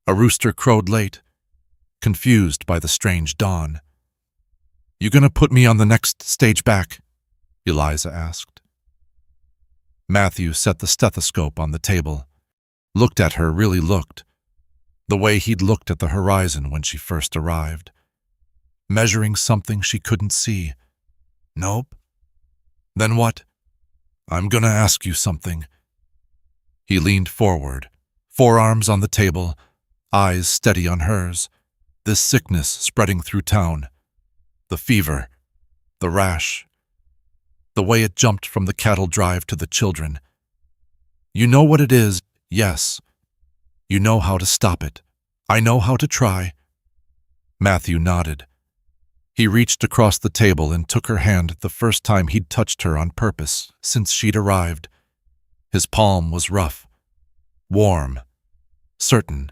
[SPEAKER 1] a rooster crowed late, confused by the strange dawn. "You gonna put me on the next stage back?" Eliza asked. Matthew set the stethoscope on the table, looked at her, really looked, the way he'd looked at the horizon when she first arrived, measuring something she couldn't see. "Nope." "Then what?" "I'm gonna ask you something." He leaned forward, forearms on the table, eyes steady on hers. This sickness spreading through town. The fever, the rash, the way it jumped from the cattle drive to the children. "You know what it is, yes. You know how to stop it. I know how to try." Matthew nodded. He reached across the table and took her hand the first time he'd touched her on purpose since she'd arrived. His palm was rough, warm, certain.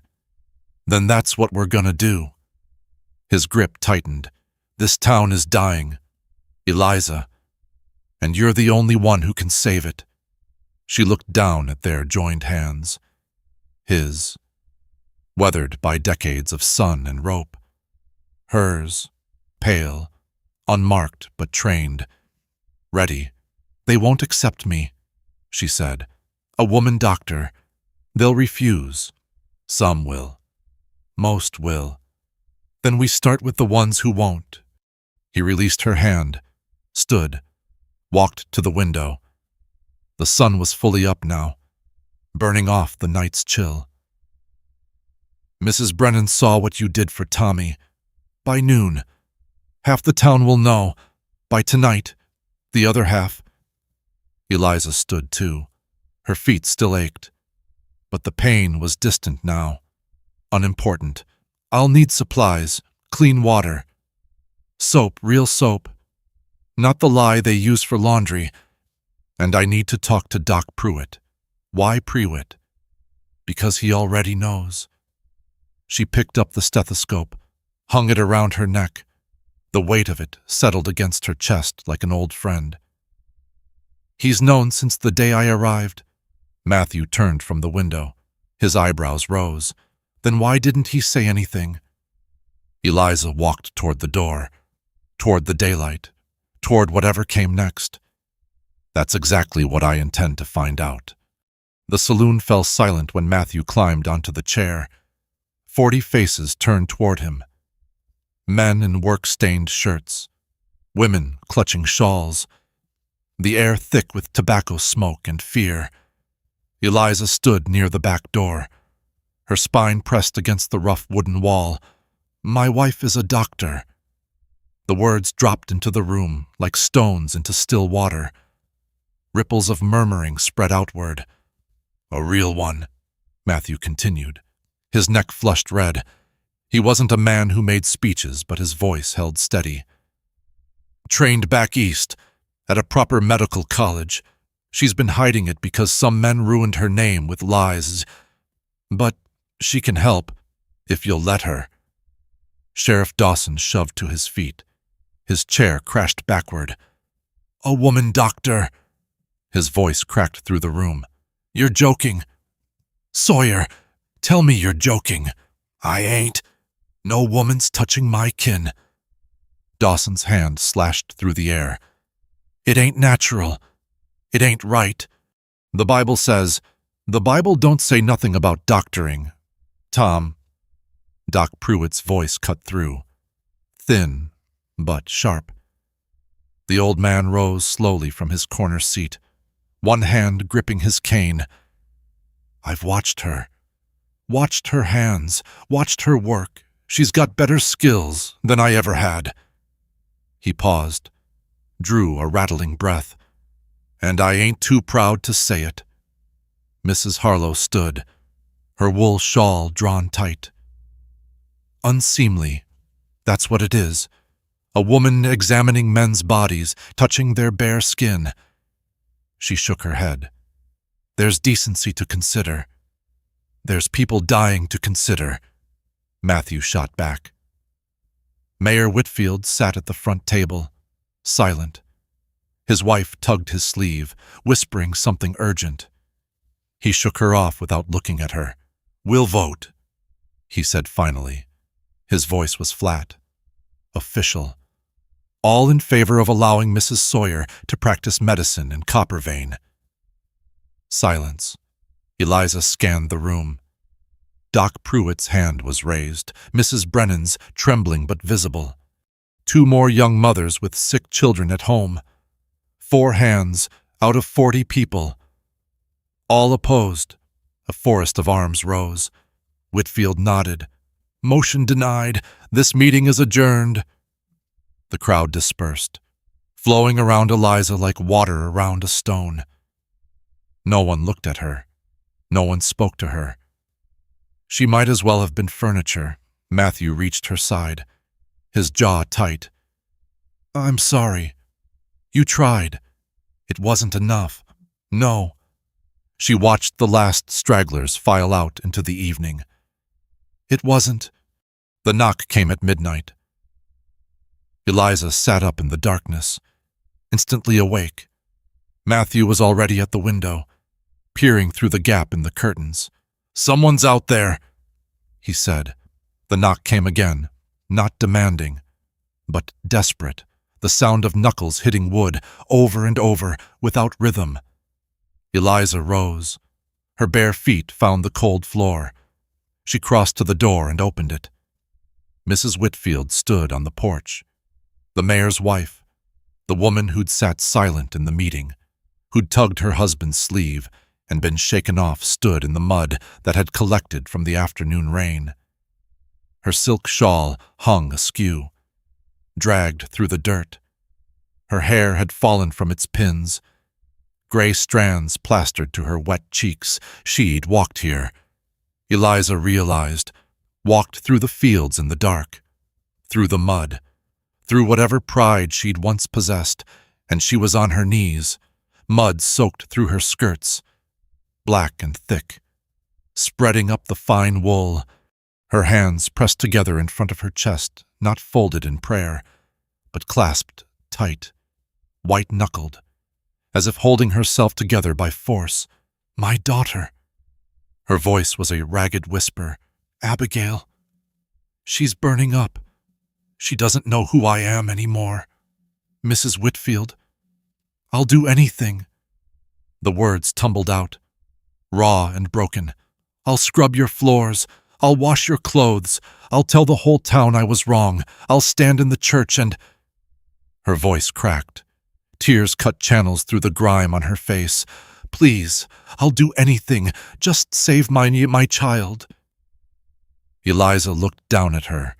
[SPEAKER 1] "Then that's what we're gonna do." His grip tightened. "This town is dying, Eliza, and you're the only one who can save it." She looked down at their joined hands. His, weathered by decades of sun and rope. Hers, pale, unmarked but trained. "Ready. They won't accept me," she said. "A woman doctor. They'll refuse. Some will. Most will. Then we start with the ones who won't." He released her hand, stood, walked to the window. The sun was fully up now, burning off the night's chill. "Mrs. Brennan saw what you did for Tommy. By noon. Half the town will know. By tonight. The other half." Eliza stood too. Her feet still ached. But the pain was distant now. Unimportant. "I'll need supplies. Clean water. Soap, real soap. Not the lye they use for laundry. And I need to talk to Doc Pruitt." "Why Pruitt?" "Because he already knows." She picked up the stethoscope, hung it around her neck. The weight of it settled against her chest like an old friend. "He's known since the day I arrived." Matthew turned from the window. His eyebrows rose. "Then why didn't he say anything?" Eliza walked toward the door, toward the daylight, toward whatever came next. "That's exactly what I intend to find out." The saloon fell silent when Matthew climbed onto the chair. 40 faces turned toward him. Men in work-stained shirts, women clutching shawls, the air thick with tobacco smoke and fear. Eliza stood near the back door, her spine pressed against the rough wooden wall. "My wife is a doctor." The words dropped into the room like stones into still water. Ripples of murmuring spread outward. "A real one," Matthew continued. His neck flushed red. He wasn't a man who made speeches, but his voice held steady. "Trained back east, at a proper medical college. She's been hiding it because some men ruined her name with lies. But she can help, if you'll let her." Sheriff Dawson shoved to his feet. His chair crashed backward. "A woman doctor." His voice cracked through the room. "You're joking. Sawyer, tell me you're joking." "I ain't. No woman's touching my kin." Dawson's hand slashed through the air. "It ain't natural. It ain't right. The Bible says, The Bible don't say nothing about doctoring, Tom. Doc Pruitt's voice cut through, thin but sharp. The old man rose slowly from his corner seat, one hand gripping his cane. I've watched her hands, watched her work. She's got better skills than I ever had. He paused, drew a rattling breath. And I ain't too proud to say it. Mrs. Harlow stood, her wool shawl drawn tight. Unseemly, that's what it is. A woman examining men's bodies, touching their bare skin. She shook her head. There's decency to consider. There's people dying to consider, Matthew shot back. Mayor Whitfield sat at the front table, silent. His wife tugged his sleeve, whispering something urgent. He shook her off without looking at her. We'll vote, he said finally. His voice was flat, official. All in favor of allowing Mrs. Sawyer to practice medicine in Coppervane. Silence. Eliza scanned the room. Doc Pruitt's hand was raised, Mrs. Brennan's trembling but visible. 2 more young mothers with sick children at home. 4 hands out of 40 people. All opposed. A forest of arms rose. Whitfield nodded. Motion denied. This meeting is adjourned. The crowd dispersed, flowing around Eliza like water around a stone. No one looked at her. No one spoke to her. She might as well have been furniture. Matthew reached her side, his jaw tight. I'm sorry. You tried. It wasn't enough. No. She watched the last stragglers file out into the evening. It wasn't. The knock came at midnight. Eliza sat up in the darkness, instantly awake. Matthew was already at the window, peering through the gap in the curtains. Someone's out there, he said. The knock came again, not demanding, but desperate. The sound of knuckles hitting wood, over and over, without rhythm. Eliza rose. Her bare feet found the cold floor. She crossed to the door and opened it. Mrs. Whitfield stood on the porch. The mayor's wife, the woman who'd sat silent in the meeting, who'd tugged her husband's sleeve and been shaken off, stood in the mud that had collected from the afternoon rain. Her silk shawl hung askew, dragged through the dirt. Her hair had fallen from its pins, gray strands plastered to her wet cheeks. She'd walked here, Eliza realized, walked through the fields in the dark, through the mud, through whatever pride she'd once possessed, and she was on her knees, mud soaked through her skirts, black and thick, spreading up the fine wool, her hands pressed together in front of her chest, not folded in prayer, but clasped tight, white-knuckled, as if holding herself together by force. My daughter. Her voice was a ragged whisper. Abigail. She's burning up. She doesn't know who I am anymore. Mrs. Whitfield. I'll do anything. The words tumbled out, raw and broken. I'll scrub your floors. I'll wash your clothes. I'll tell the whole town I was wrong. I'll stand in the church and... Her voice cracked. Tears cut channels through the grime on her face. Please, I'll do anything. Just save my child. Eliza looked down at her.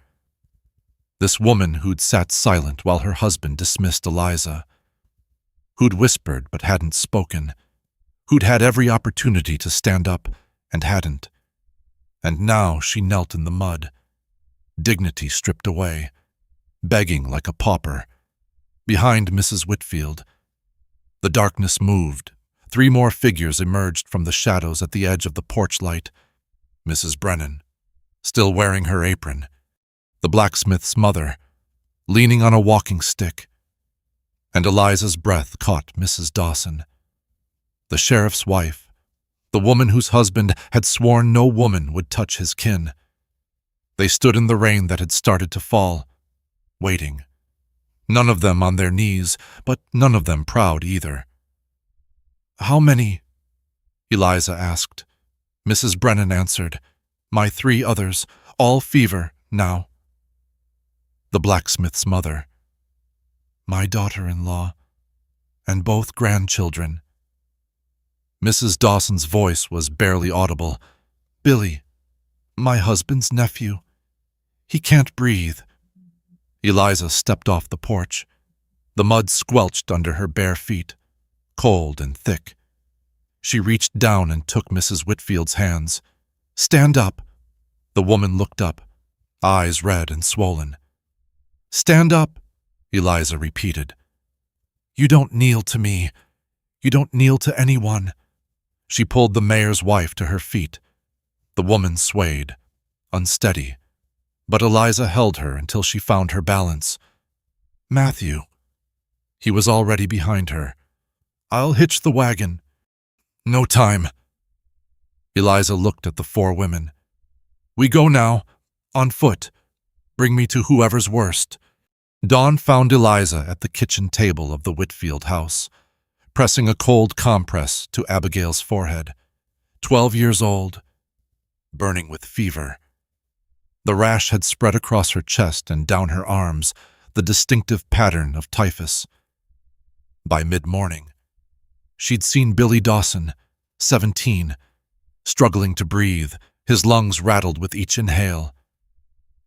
[SPEAKER 1] This woman who'd sat silent while her husband dismissed Eliza, who'd whispered but hadn't spoken, who'd had every opportunity to stand up and hadn't. And now she knelt in the mud, dignity stripped away, begging like a pauper. Behind Mrs. Whitfield, the darkness moved. 3 more figures emerged from the shadows at the edge of the porch light. Mrs. Brennan, still wearing her apron. The blacksmith's mother, leaning on a walking stick. And Eliza's breath caught Mrs. Dawson. The sheriff's wife, the woman whose husband had sworn no woman would touch his kin. They stood in the rain that had started to fall, waiting. None of them on their knees, but none of them proud either. How many? Eliza asked. Mrs. Brennan answered, My 3 others, all fever now. The blacksmith's mother, My daughter-in-law, and both grandchildren. Mrs. Dawson's voice was barely audible. Billy, my husband's nephew. He can't breathe. Eliza stepped off the porch. The mud squelched under her bare feet, cold and thick. She reached down and took Mrs. Whitfield's hands. Stand up. The woman looked up, eyes red and swollen. Stand up, Eliza repeated. You don't kneel to me. You don't kneel to anyone. She pulled the mayor's wife to her feet. The woman swayed, unsteady, but Eliza held her until she found her balance. Matthew. He was already behind her. I'll hitch the wagon. No time. Eliza looked at the 4 women. We go now, on foot. Bring me to whoever's worst. Dawn found Eliza at the kitchen table of the Whitfield house, pressing a cold compress to Abigail's forehead. 12 years old, burning with fever. The rash had spread across her chest and down her arms, the distinctive pattern of typhus. By mid-morning, she'd seen Billy Dawson, 17, struggling to breathe, his lungs rattled with each inhale.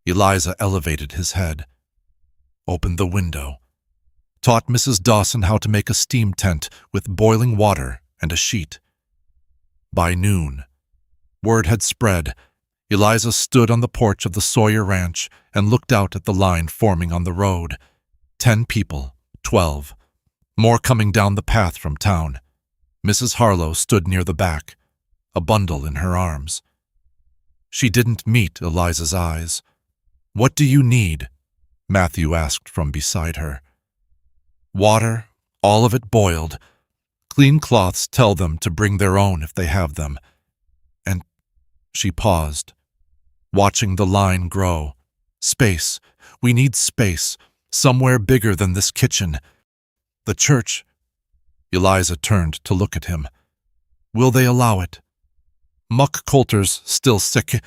[SPEAKER 1] Eliza elevated his head, opened the window, taught Mrs. Dawson how to make a steam tent with boiling water and a sheet. By noon, word had spread. Eliza stood on the porch of the Sawyer Ranch and looked out at the line forming on the road. 10 people, 12. More coming down the path from town. Mrs. Harlow stood near the back, a bundle in her arms. She didn't meet Eliza's eyes. What do you need? Matthew asked from beside her. Water, all of it boiled. Clean cloths tell them to bring their own if they have them. And she paused, watching the line grow. Space. We need space. Somewhere bigger than this kitchen. The church. Eliza turned to look at him. Will they allow it? Muck Coulter's still sick.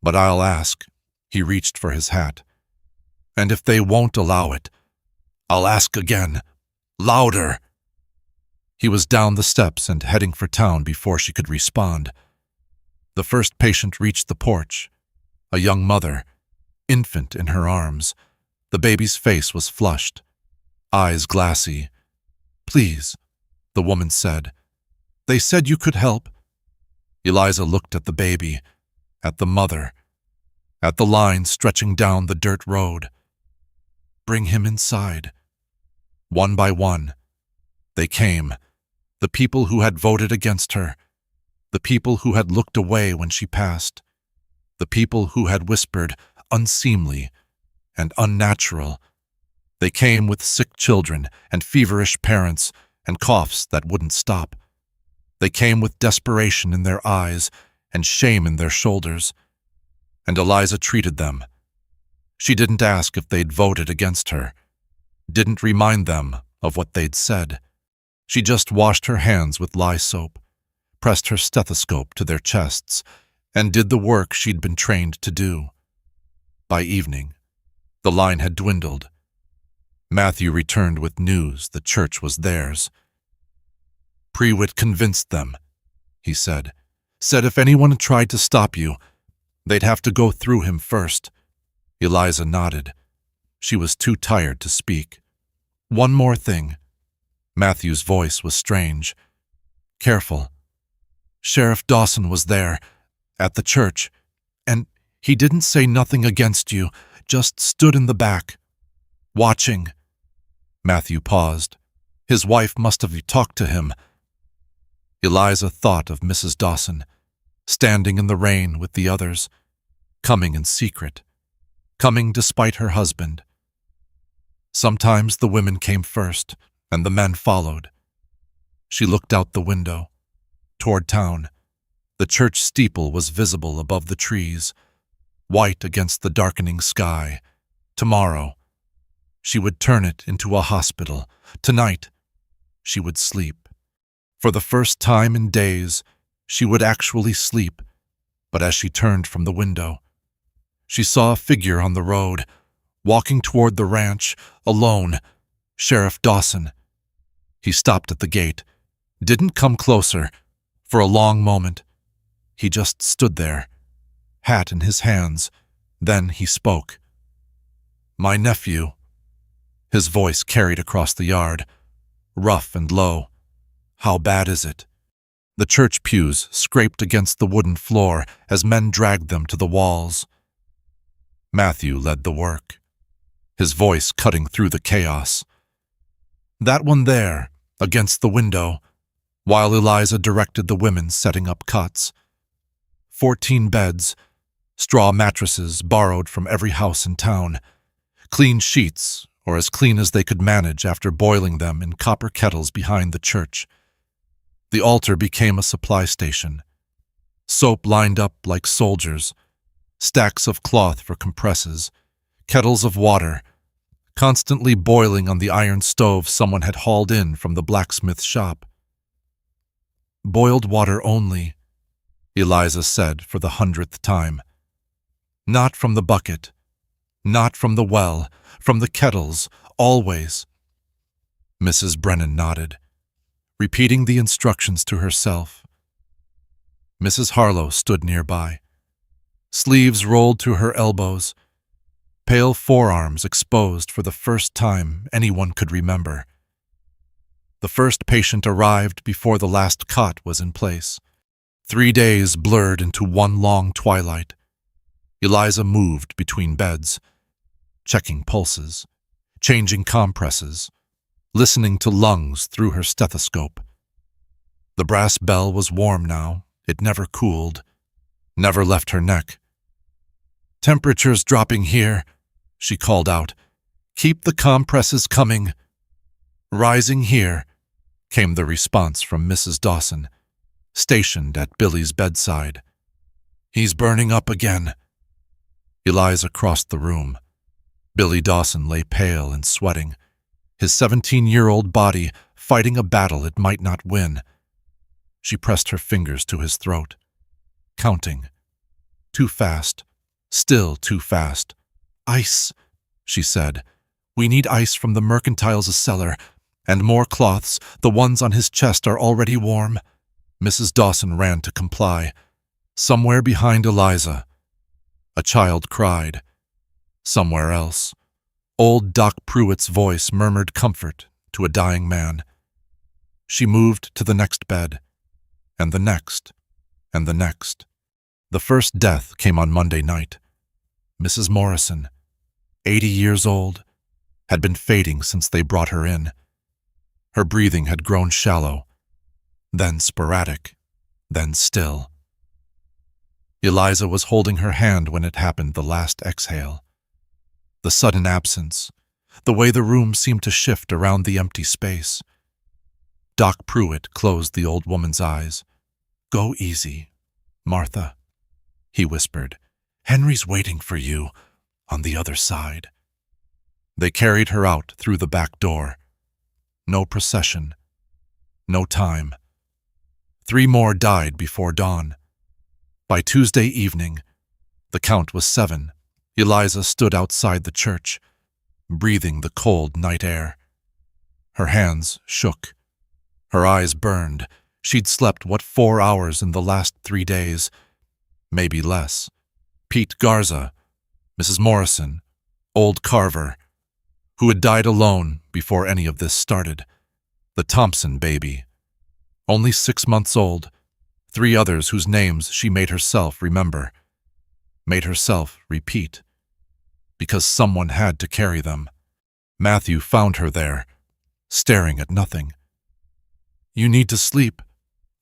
[SPEAKER 1] But I'll ask. He reached for his hat. And if they won't allow it, I'll ask again. Louder. He was down the steps and heading for town before she could respond. The first patient reached the porch. A young mother, infant in her arms. The baby's face was flushed, eyes glassy. Please, the woman said. They said you could help. Eliza looked at the baby, at the mother, at the line stretching down the dirt road. Bring him inside. One by one, they came, the people who had voted against her, the people who had looked away when she passed, the people who had whispered, unseemly and unnatural. They came with sick children and feverish parents and coughs that wouldn't stop. They came with desperation in their eyes and shame in their shoulders. And Eliza treated them. She didn't ask if they'd voted against her, didn't remind them of what they'd said. She just washed her hands with lye soap, pressed her stethoscope to their chests, and did the work she'd been trained to do. By evening, the line had dwindled. Matthew returned with news the church was theirs. Prewitt convinced them, he said. Said if anyone tried to stop you, they'd have to go through him first. Eliza nodded. She was too tired to speak. One more thing. Matthew's voice was strange. Careful. Sheriff Dawson was there, at the church, and he didn't say nothing against you, just stood in the back, watching. Matthew paused. His wife must have talked to him. Eliza thought of Mrs. Dawson, standing in the rain with the others, coming in secret, coming despite her husband. Sometimes the women came first, and the men followed. She looked out the window, toward town. The church steeple was visible above the trees, white against the darkening sky. Tomorrow, she would turn it into a hospital. Tonight, she would sleep. For the first time in days, she would actually sleep, but as she turned from the window, she saw a figure on the road, walking toward the ranch, alone, Sheriff Dawson. He stopped at the gate, didn't come closer, for a long moment. He just stood there, hat in his hands. Then he spoke. "My nephew." His voice carried across the yard, rough and low. "How bad is it?" The church pews scraped against the wooden floor as men dragged them to the walls. Matthew led the work, his voice cutting through the chaos. "That one there, against the window," while Eliza directed the women setting up cots. 14 beds, straw mattresses borrowed from every house in town, clean sheets, or as clean as they could manage after boiling them in copper kettles behind the church. The altar became a supply station. Soap lined up like soldiers, stacks of cloth for compresses, kettles of water, constantly boiling on the iron stove someone had hauled in from the blacksmith shop. "Boiled water only," Eliza said for the 100th time. "Not from the bucket, not from the well, from the kettles, always." Mrs. Brennan nodded, repeating the instructions to herself. Mrs. Harlow stood nearby, sleeves rolled to her elbows, pale forearms exposed for the first time anyone could remember. The first patient arrived before the last cot was in place. 3 days blurred into one long twilight. Eliza moved between beds, checking pulses, changing compresses, listening to lungs through her stethoscope. The brass bell was warm now. It never cooled, never left her neck. "Temperature's dropping here," she called out. "Keep the compresses coming." "Rising here," came the response from Mrs. Dawson, stationed at Billy's bedside. "He's burning up again." Eliza crossed the room. Billy Dawson lay pale and sweating, his 17-year-old body fighting a battle it might not win. She pressed her fingers to his throat, counting. Too fast, still too fast. "Ice," she said. "We need ice from the mercantile's cellar, and more cloths. The ones on his chest are already warm." Mrs. Dawson ran to comply. Somewhere behind Eliza, a child cried. Somewhere else, old Doc Pruitt's voice murmured comfort to a dying man. She moved to the next bed, and the next, and the next. The first death came on Monday night. Mrs. Morrison, 80 years old, had been fading since they brought her in. Her breathing had grown shallow, then sporadic, then still. Eliza was holding her hand when it happened, the last exhale. The sudden absence, the way the room seemed to shift around the empty space. Doc Pruitt closed the old woman's eyes. "Go easy, Martha," he whispered. "Henry's waiting for you on the other side." They carried her out through the back door. No procession, no time. 3 more died before dawn. By Tuesday evening, the count was 7. Eliza stood outside the church, breathing the cold night air. Her hands shook. Her eyes burned. She'd slept, 4 hours in the last 3 days? Maybe less. Pete Garza, Mrs. Morrison, old Carver, who had died alone before any of this started. The Thompson baby, only 6 months old. 3 others whose names she made herself remember, made herself repeat, because someone had to carry them. Matthew found her there, staring at nothing. "You need to sleep."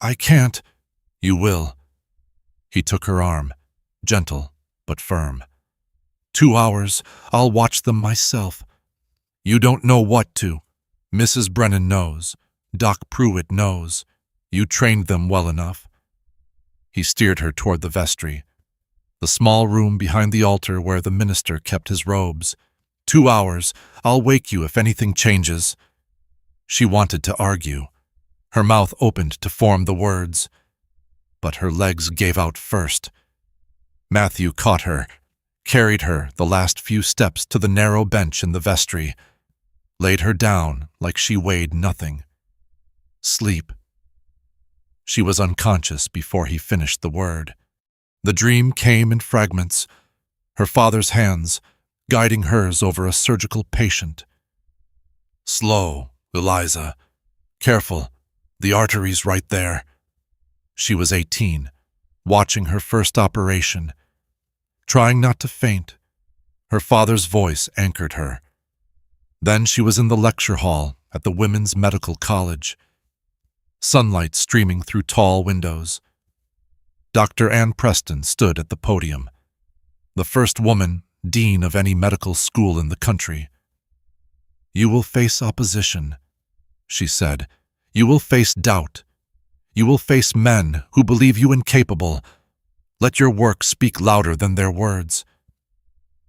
[SPEAKER 1] "I can't." "You will." He took her arm, gentle but firm. 2 hours, I'll watch them myself." "You don't know what to. Mrs. Brennan knows. Doc Pruitt knows. You trained them well enough." He steered her toward the vestry, the small room behind the altar where the minister kept his robes. 2 hours, I'll wake you if anything changes." She wanted to argue, Her mouth opened to form the words, but her legs gave out first. Matthew caught her, carried her the last few steps to the narrow bench in the vestry, laid her down like she weighed nothing. Sleep. She was unconscious before he finished the word. The dream came in fragments, her father's hands guiding hers over a surgical patient. Slow, Eliza. Careful, the artery's right there. She was 18, watching her first operation. Trying not to faint, her father's voice anchored her. Then she was in the lecture hall at the Women's Medical College. Sunlight streaming through tall windows. Dr. Ann Preston stood at the podium, the first woman dean of any medical school in the country. "You will face opposition," she said. "You will face doubt. You will face men who believe you incapable. Let your work speak louder than their words."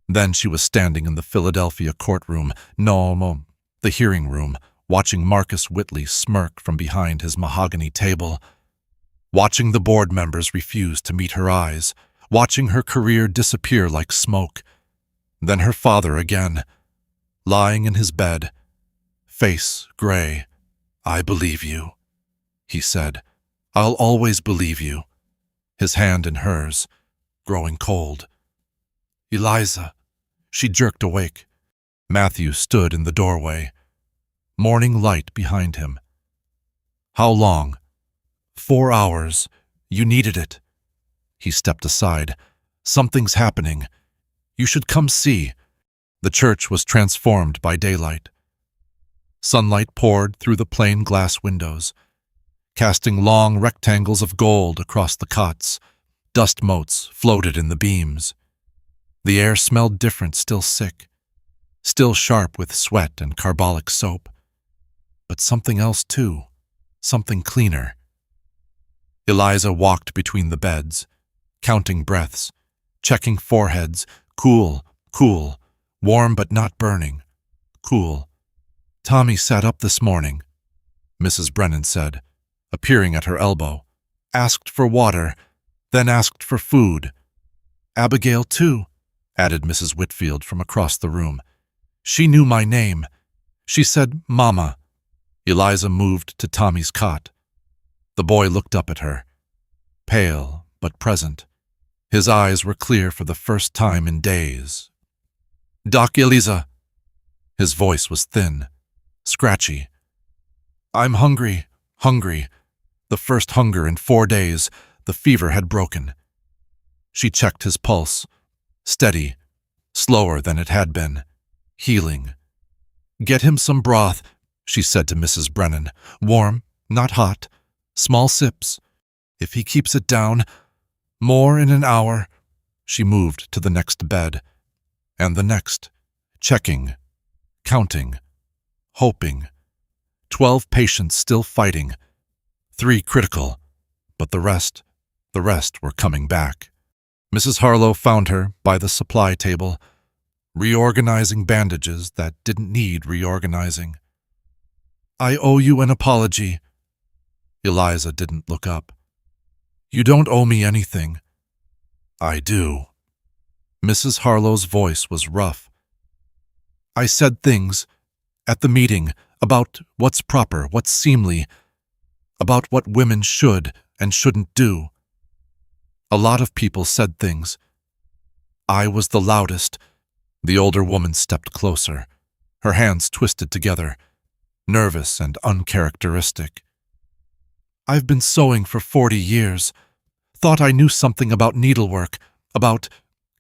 [SPEAKER 1] Then she was standing in the Philadelphia courtroom, the hearing room, watching Marcus Whitley smirk from behind his mahogany table, watching the board members refuse to meet her eyes, watching her career disappear like smoke. Then her father again, lying in his bed, face gray. "I believe you," he said. "I'll always believe you." His hand in hers, growing cold. "Eliza." She jerked awake. Matthew stood in the doorway, morning light behind him. "How long?" "4 hours. You needed it." He stepped aside. "Something's happening. You should come see." The church was transformed by daylight. Sunlight poured through the plain glass windows, casting long rectangles of gold across the cots. Dust motes floated in the beams. The air smelled different, still sick, still sharp with sweat and carbolic soap. But something else too, something cleaner. Eliza walked between the beds, counting breaths, checking foreheads, cool, cool, warm but not burning, cool. "Tommy sat up this morning," Mrs. Brennan said, appearing at her elbow. "Asked for water, then asked for food." "Abigail, too," added Mrs. Whitfield from across the room. "She knew my name. She said, 'Mama.'" Eliza moved to Tommy's cot. The boy looked up at her, pale but present. His eyes were clear for the first time in days. "Doc Eliza." His voice was thin, scratchy. "I'm hungry, hungry. The first hunger in 4 days. The fever had broken." She checked his pulse. Steady, slower than it had been. Healing. "Get him some broth," she said to Mrs. Brennan. "Warm, not hot. Small sips. If he keeps it down, more in an hour." She moved to the next bed, and the next, checking, counting, hoping. 12 patients still fighting. 3 critical, but the rest were coming back. Mrs. Harlow found her by the supply table, reorganizing bandages that didn't need reorganizing. "I owe you an apology." Eliza didn't look up. "You don't owe me anything." "I do." Mrs. Harlow's voice was rough. "I said things at the meeting about what's proper, what's seemly, about what women should and shouldn't do. A lot of people said things. I was the loudest." The older woman stepped closer, her hands twisted together, nervous and uncharacteristic. "I've been sewing for 40 years. Thought I knew something about needlework, about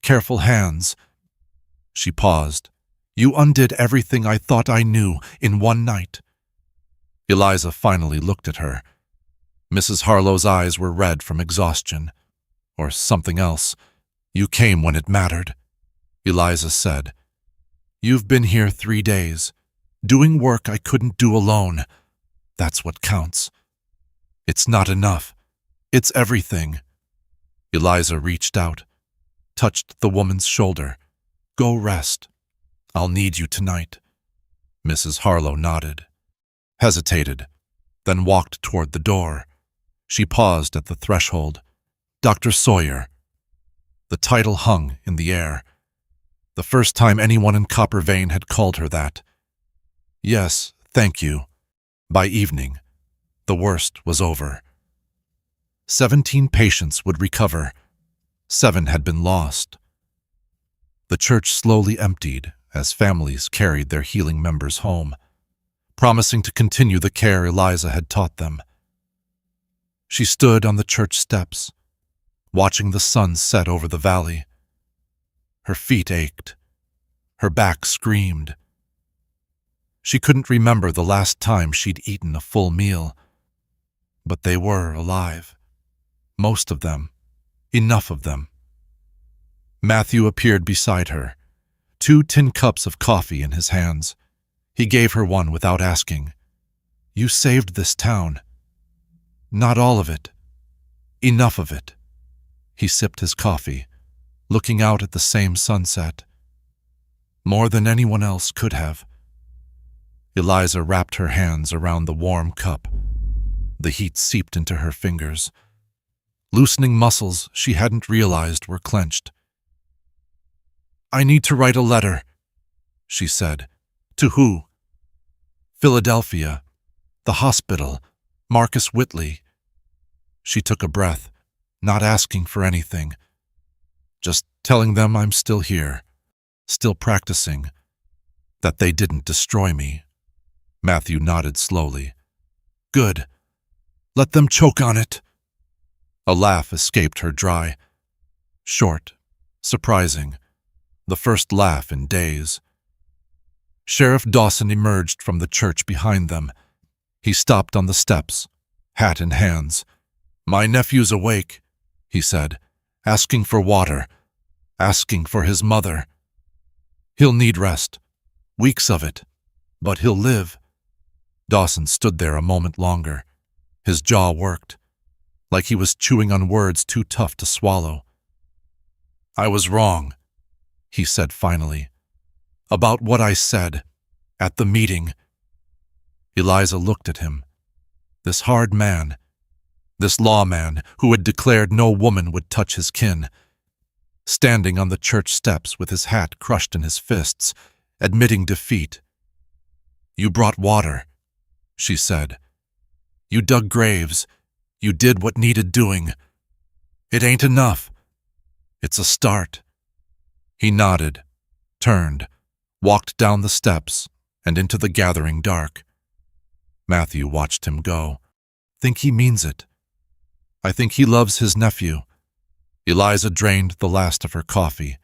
[SPEAKER 1] careful hands." She paused. "You undid everything I thought I knew in one night." Eliza finally looked at her. Mrs. Harlow's eyes were red from exhaustion, or something else. "You came when it mattered," Eliza said. "You've been here 3 days, doing work I couldn't do alone. That's what counts. It's not enough. It's everything." Eliza reached out, touched the woman's shoulder. "Go rest. I'll need you tonight." Mrs. Harlow nodded, hesitated, then walked toward the door. She paused at the threshold. Dr. Sawyer. The title hung in the air. The first time anyone in Copper Vein had called her that. Yes, thank you. By evening, the worst was over. 17 patients would recover. 7 had been lost. The church slowly emptied as families carried their healing members home, promising to continue the care Eliza had taught them. She stood on the church steps, watching the sun set over the valley. Her feet ached. Her back screamed. She couldn't remember the last time she'd eaten a full meal, but they were alive. Most of them. Enough of them. Matthew appeared beside her, 2 tin cups of coffee in his hands. He gave her one without asking. You saved this town. Not all of it. Enough of it. He sipped his coffee, looking out at the same sunset. More than anyone else could have. Eliza wrapped her hands around the warm cup. The heat seeped into her fingers, loosening muscles she hadn't realized were clenched. I need to write a letter, she said. To who? Philadelphia. The hospital. Marcus Whitley. She took a breath, not asking for anything. Just telling them I'm still here, still practicing, that they didn't destroy me. Matthew nodded slowly. Good. Let them choke on it. A laugh escaped her dry. Short, surprising, the first laugh in days. Sheriff Dawson emerged from the church behind them. He stopped on the steps, hat in hands. My nephew's awake, he said, asking for water, asking for his mother. He'll need rest, weeks of it, but he'll live. Dawson stood there a moment longer. His jaw worked, like he was chewing on words too tough to swallow. I was wrong, he said finally, about what I said at the meeting. Eliza looked at him. This hard man, this lawman who had declared no woman would touch his kin, standing on the church steps with his hat crushed in his fists, admitting defeat. You brought water, she said. You dug graves. You did what needed doing. It ain't enough. It's a start. He nodded, turned, walked down the steps and into the gathering dark. Matthew watched him go. Think he means it. I think he loves his nephew. Eliza drained the last of her coffee.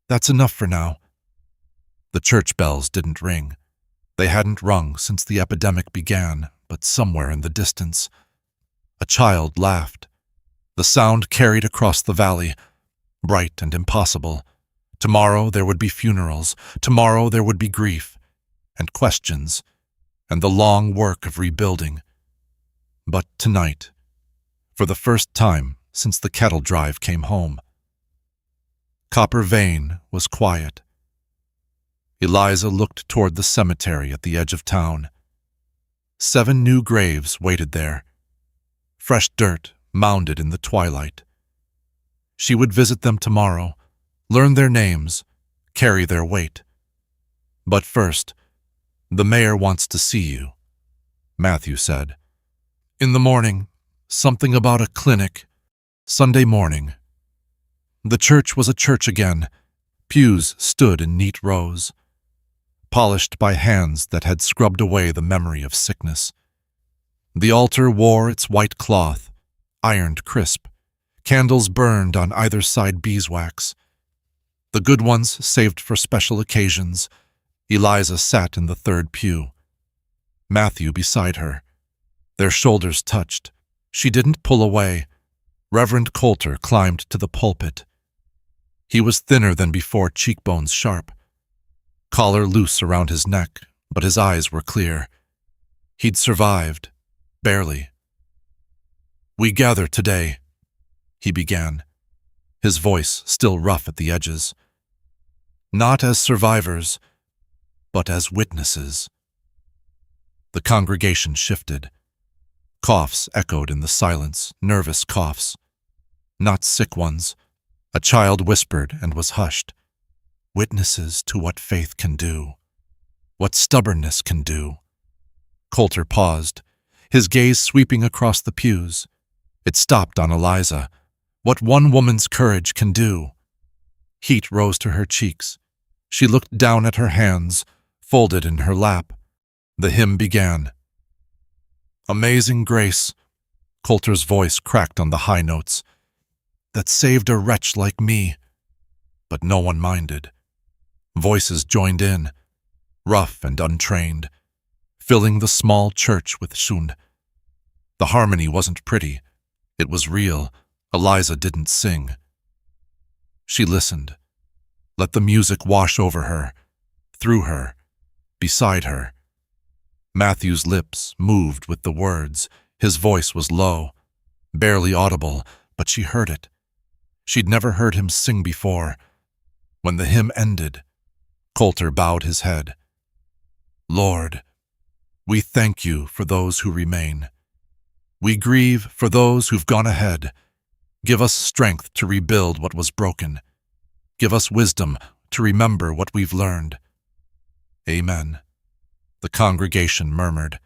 [SPEAKER 1] That's enough for now. The church bells didn't ring. They hadn't rung since the epidemic began, but somewhere in the distance, a child laughed. The sound carried across the valley, bright and impossible. Tomorrow there would be funerals. Tomorrow there would be grief and questions and the long work of rebuilding. But tonight, for the first time since the cattle drive came home, Copper Vein was quiet. Eliza looked toward the cemetery at the edge of town. 7 new graves waited there, fresh dirt mounded in the twilight. She would visit them tomorrow, learn their names, carry their weight. But first, the mayor wants to see you, Matthew said. In the morning, something about a clinic, Sunday morning. The church was a church again. Pews stood in neat rows, polished by hands that had scrubbed away the memory of sickness. The altar wore its white cloth, ironed crisp. Candles burned on either side beeswax. The good ones saved for special occasions. Eliza sat in the third pew, Matthew beside her. Their shoulders touched. She didn't pull away. Reverend Coulter climbed to the pulpit. He was thinner than before, cheekbones sharp, collar loose around his neck, but his eyes were clear. He'd survived, barely. We gather today, he began, his voice still rough at the edges. Not as survivors, but as witnesses. The congregation shifted. Coughs echoed in the silence, nervous coughs. Not sick ones. A child whispered and was hushed. Witnesses to what faith can do. What stubbornness can do. Coulter paused, his gaze sweeping across the pews. It stopped on Eliza. What one woman's courage can do. Heat rose to her cheeks. She looked down at her hands, folded in her lap. The hymn began. Amazing grace, Coulter's voice cracked on the high notes, that saved a wretch like me. But no one minded. Voices joined in, rough and untrained, filling the small church with shund. The harmony wasn't pretty. It was real. Eliza didn't sing. She listened. Let the music wash over her, through her, beside her. Matthew's lips moved with the words. His voice was low, barely audible, but she heard it. She'd never heard him sing before. When the hymn ended, Coulter bowed his head. Lord, we thank you for those who remain. We grieve for those who've gone ahead. Give us strength to rebuild what was broken. Give us wisdom to remember what we've learned. Amen. The congregation murmured,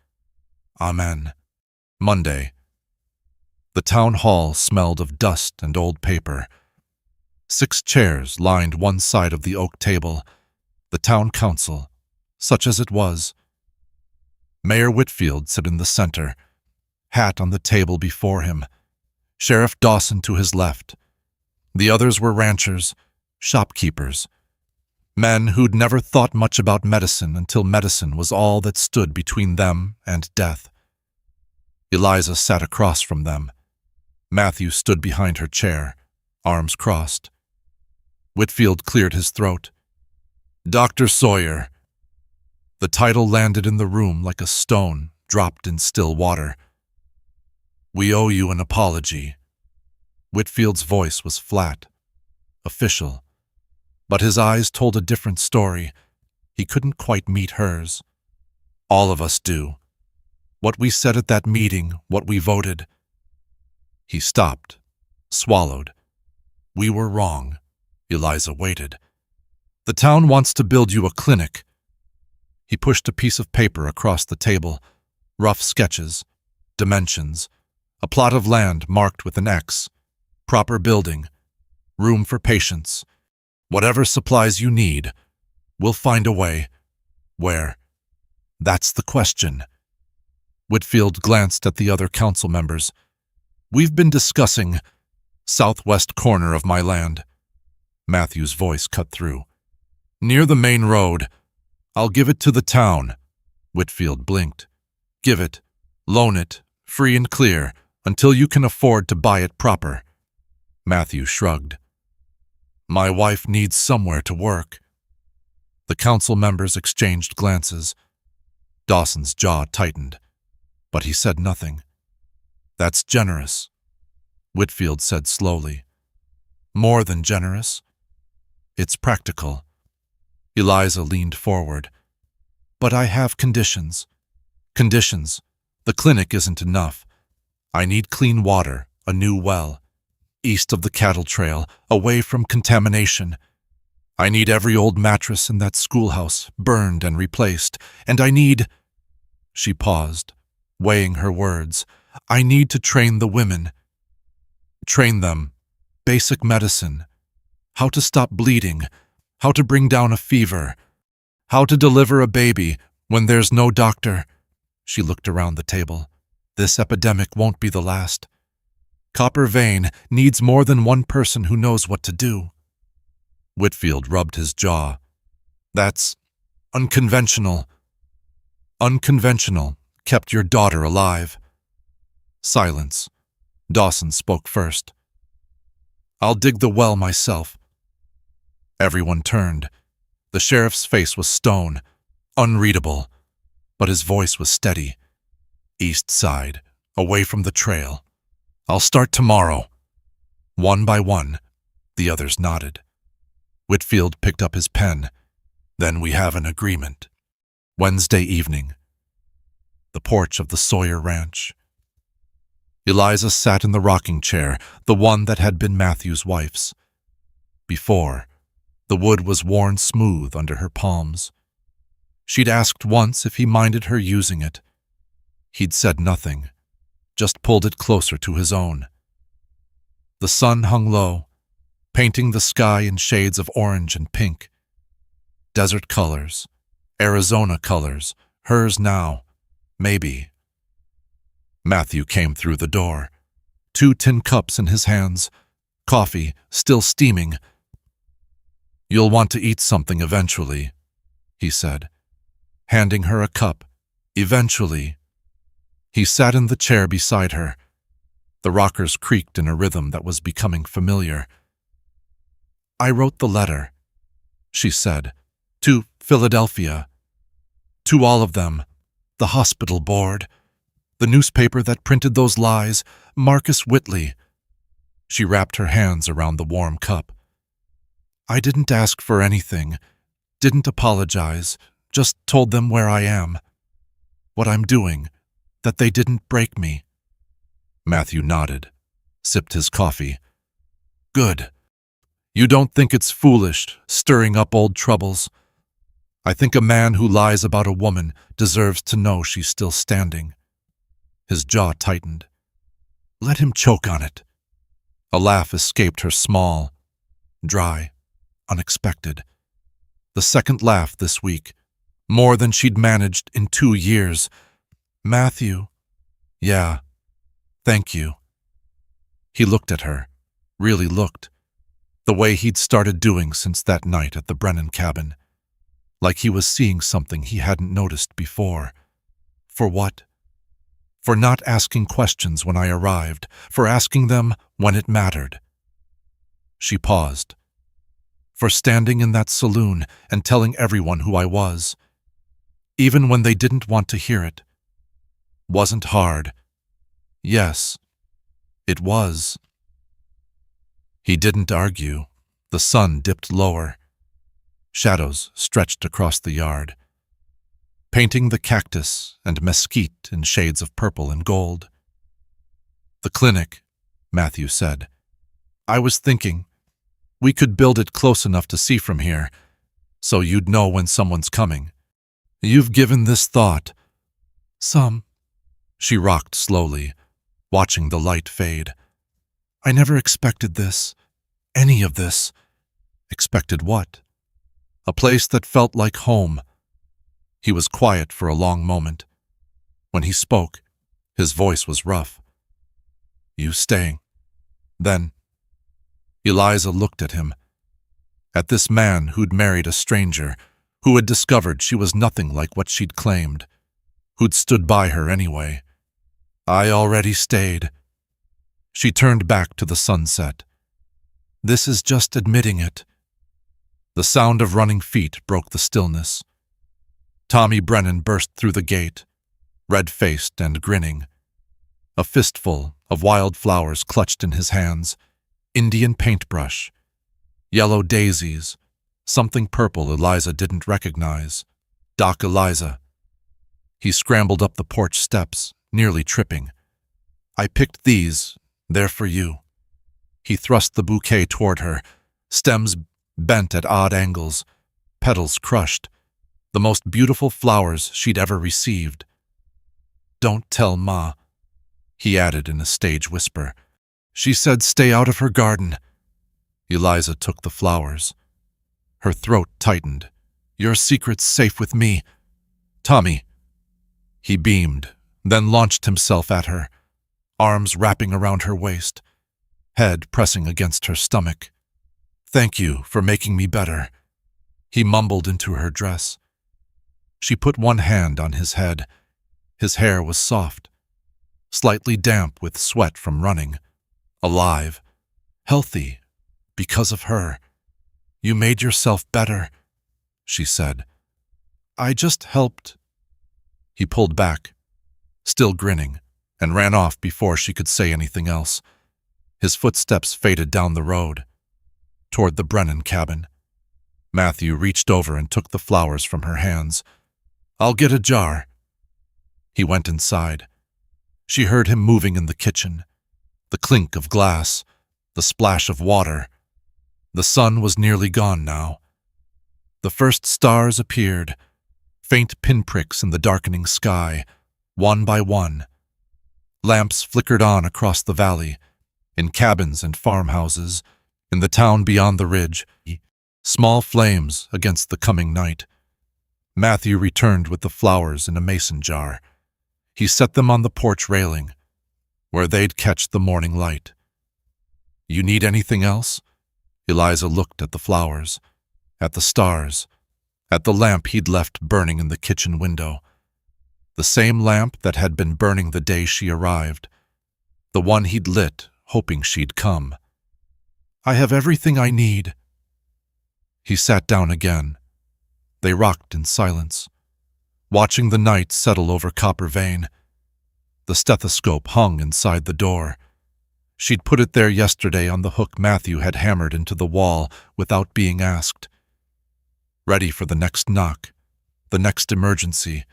[SPEAKER 1] Amen. Monday. The town hall smelled of dust and old paper. 6 chairs lined one side of the oak table. The town council, such as it was. Mayor Whitfield sat in the center, hat on the table before him. Sheriff Dawson to his left. The others were ranchers, shopkeepers, men who'd never thought much about medicine until medicine was all that stood between them and death. Eliza sat across from them. Matthew stood behind her chair, arms crossed. Whitfield cleared his throat. Dr. Sawyer. The title landed in the room like a stone dropped in still water. We owe you an apology. Whitfield's voice was flat, official, but his eyes told a different story. He couldn't quite meet hers. All of us do. What we said at that meeting, what we voted. He stopped, swallowed. We were wrong. Eliza waited. The town wants to build you a clinic. He pushed a piece of paper across the table, rough sketches, dimensions, a plot of land marked with an X, proper building, room for patients. Whatever supplies you need, we'll find a way. Where? That's the question. Whitfield glanced at the other council members. We've been discussing southwest corner of my land. Matthew's voice cut through. Near the main road. I'll give it to the town. Whitfield blinked. Give it, loan it, free and clear, until you can afford to buy it proper. Matthew shrugged. My wife needs somewhere to work. The council members exchanged glances. Dawson's jaw tightened, but he said nothing. That's generous, Whitfield said slowly. More than generous. It's practical. Eliza leaned forward. But I have conditions. Conditions. The clinic isn't enough. I need clean water, a new well, east of the cattle trail, away from contamination. I need every old mattress in that schoolhouse burned and replaced, and I need— She paused, weighing her words. I need to train the women. Train them. Basic medicine. How to stop bleeding. How to bring down a fever. How to deliver a baby when there's no doctor. She looked around the table. This epidemic won't be the last. Copper vein needs more than one person who knows what to do. Whitfield rubbed his jaw. That's unconventional. Unconventional kept your daughter alive. Silence. Dawson spoke first. I'll dig the well myself. Everyone turned. The sheriff's face was stone, unreadable, but his voice was steady. East side, away from the trail. I'll start tomorrow. One by one, the others nodded. Whitfield picked up his pen. Then we have an agreement. Wednesday evening. The porch of the Sawyer Ranch. Eliza sat in the rocking chair, the one that had been Matthew's wife's. Before, the wood was worn smooth under her palms. She'd asked once if he minded her using it. He'd said nothing, just pulled it closer to his own. The sun hung low, painting the sky in shades of orange and pink. Desert colors, Arizona colors, hers now, maybe. Matthew came through the door, 2 tin cups in his hands, coffee still steaming. "You'll want to eat something eventually," he said, handing her a cup. Eventually. He sat in the chair beside her. The rockers creaked in a rhythm that was becoming familiar. "I wrote the letter," she said, "to Philadelphia. To all of them. The hospital board. The newspaper that printed those lies, Marcus Whitley." She wrapped her hands around the warm cup. "I didn't ask for anything, didn't apologize, just told them where I am, what I'm doing, that they didn't break me." Matthew nodded, sipped his coffee. "Good. You don't think it's foolish, stirring up old troubles? I think a man who lies about a woman deserves to know she's still standing." His jaw tightened. "Let him choke on it." A laugh escaped her, small, dry, unexpected. The second laugh this week, more than she'd managed in 2 years. "Matthew." "Yeah, thank you." He looked at her, really looked, the way he'd started doing since that night at the Brennan cabin, like he was seeing something he hadn't noticed before. For what? For not asking questions when I arrived, for asking them when it mattered. She paused. For standing in that saloon and telling everyone who I was, even when they didn't want to hear it. Wasn't hard. Yes, it was. He didn't argue. The sun dipped lower. Shadows stretched across the yard, painting the cactus and mesquite in shades of purple and gold. "The clinic," Matthew said. "I was thinking, we could build it close enough to see from here, so you'd know when someone's coming. You've given this thought." "Some." She rocked slowly, watching the light fade. "I never expected this. Any of this." "Expected what?" "A place that felt like home." He was quiet for a long moment. When he spoke, his voice was rough. "You staying?" Then, Eliza looked at him, at this man who'd married a stranger, who had discovered she was nothing like what she'd claimed, who'd stood by her anyway. "I already stayed." She turned back to the sunset. "This is just admitting it." The sound of running feet broke the stillness. Tommy Brennan burst through the gate, red-faced and grinning. A fistful of wild flowers clutched in his hands, Indian paintbrush, yellow daisies, something purple Eliza didn't recognize. Doc Eliza. He scrambled up the porch steps, nearly tripping. "I picked these. They're for you." He thrust the bouquet toward her, stems bent at odd angles, petals crushed, the most beautiful flowers she'd ever received. "Don't tell Ma," he added in a stage whisper. "She said stay out of her garden." Eliza took the flowers. Her throat tightened. "Your secret's safe with me." "Tommy." He beamed, then launched himself at her, arms wrapping around her waist, head pressing against her stomach. "Thank you for making me better." He mumbled into her dress. She put one hand on his head. His hair was soft, slightly damp with sweat from running, alive, healthy, because of her. "You made yourself better," she said. "I just helped." He pulled back, still grinning, and ran off before she could say anything else. His footsteps faded down the road, toward the Brennan cabin. Matthew reached over and took the flowers from her hands. "I'll get a jar." He went inside. She heard him moving in the kitchen, the clink of glass, the splash of water. The sun was nearly gone now. The first stars appeared, faint pinpricks in the darkening sky, one by one. Lamps flickered on across the valley, in cabins and farmhouses, in the town beyond the ridge, small flames against the coming night. Matthew returned with the flowers in a mason jar. He set them on the porch railing, where they'd catch the morning light. "You need anything else?" Eliza looked at the flowers, at the stars, at the lamp he'd left burning in the kitchen window. The same lamp that had been burning the day she arrived, the one he'd lit, hoping she'd come. "I have everything I need." He sat down again. They rocked in silence, watching the night settle over Copper Vein. The stethoscope hung inside the door. She'd put it there yesterday on the hook Matthew had hammered into the wall without being asked. Ready for the next knock, the next emergency,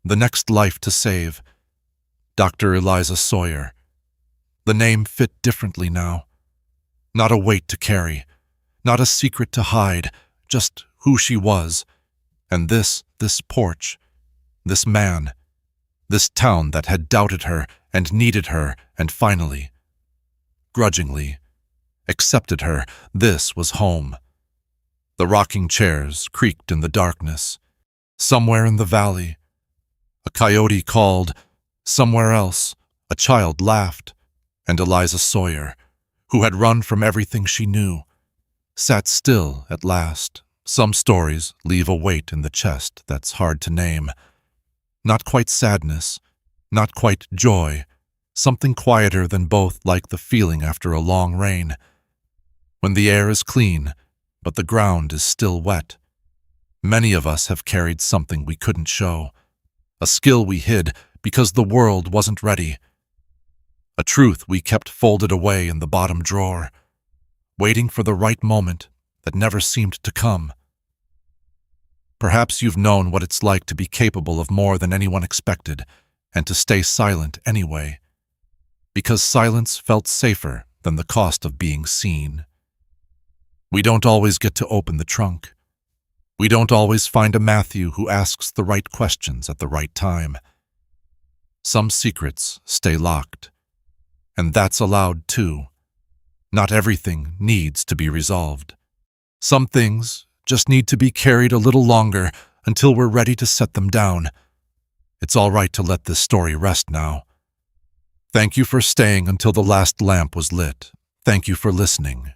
[SPEAKER 1] the next life to save. Dr. Eliza Sawyer. The name fit differently now. Not a weight to carry, not a secret to hide, just who she was. And this porch, this man, this town that had doubted her and needed her and finally, grudgingly, accepted her, this was home. The rocking chairs creaked in the darkness. Somewhere in the valley, a coyote called. Somewhere else, a child laughed. And Eliza Sawyer, who had run from everything she knew, sat still at last. Some stories leave a weight in the chest that's hard to name. Not quite sadness, not quite joy, something quieter than both, like the feeling after a long rain. When the air is clean, but the ground is still wet. Many of us have carried something we couldn't show, a skill we hid because the world wasn't ready, a truth we kept folded away in the bottom drawer, waiting for the right moment that never seemed to come. Perhaps you've known what it's like to be capable of more than anyone expected and to stay silent anyway, because silence felt safer than the cost of being seen. We don't always get to open the trunk. We don't always find a Matthew who asks the right questions at the right time. Some secrets stay locked, and that's allowed too. Not everything needs to be resolved. Some things just need to be carried a little longer until we're ready to set them down. It's all right to let this story rest now. Thank you for staying until the last lamp was lit. Thank you for listening.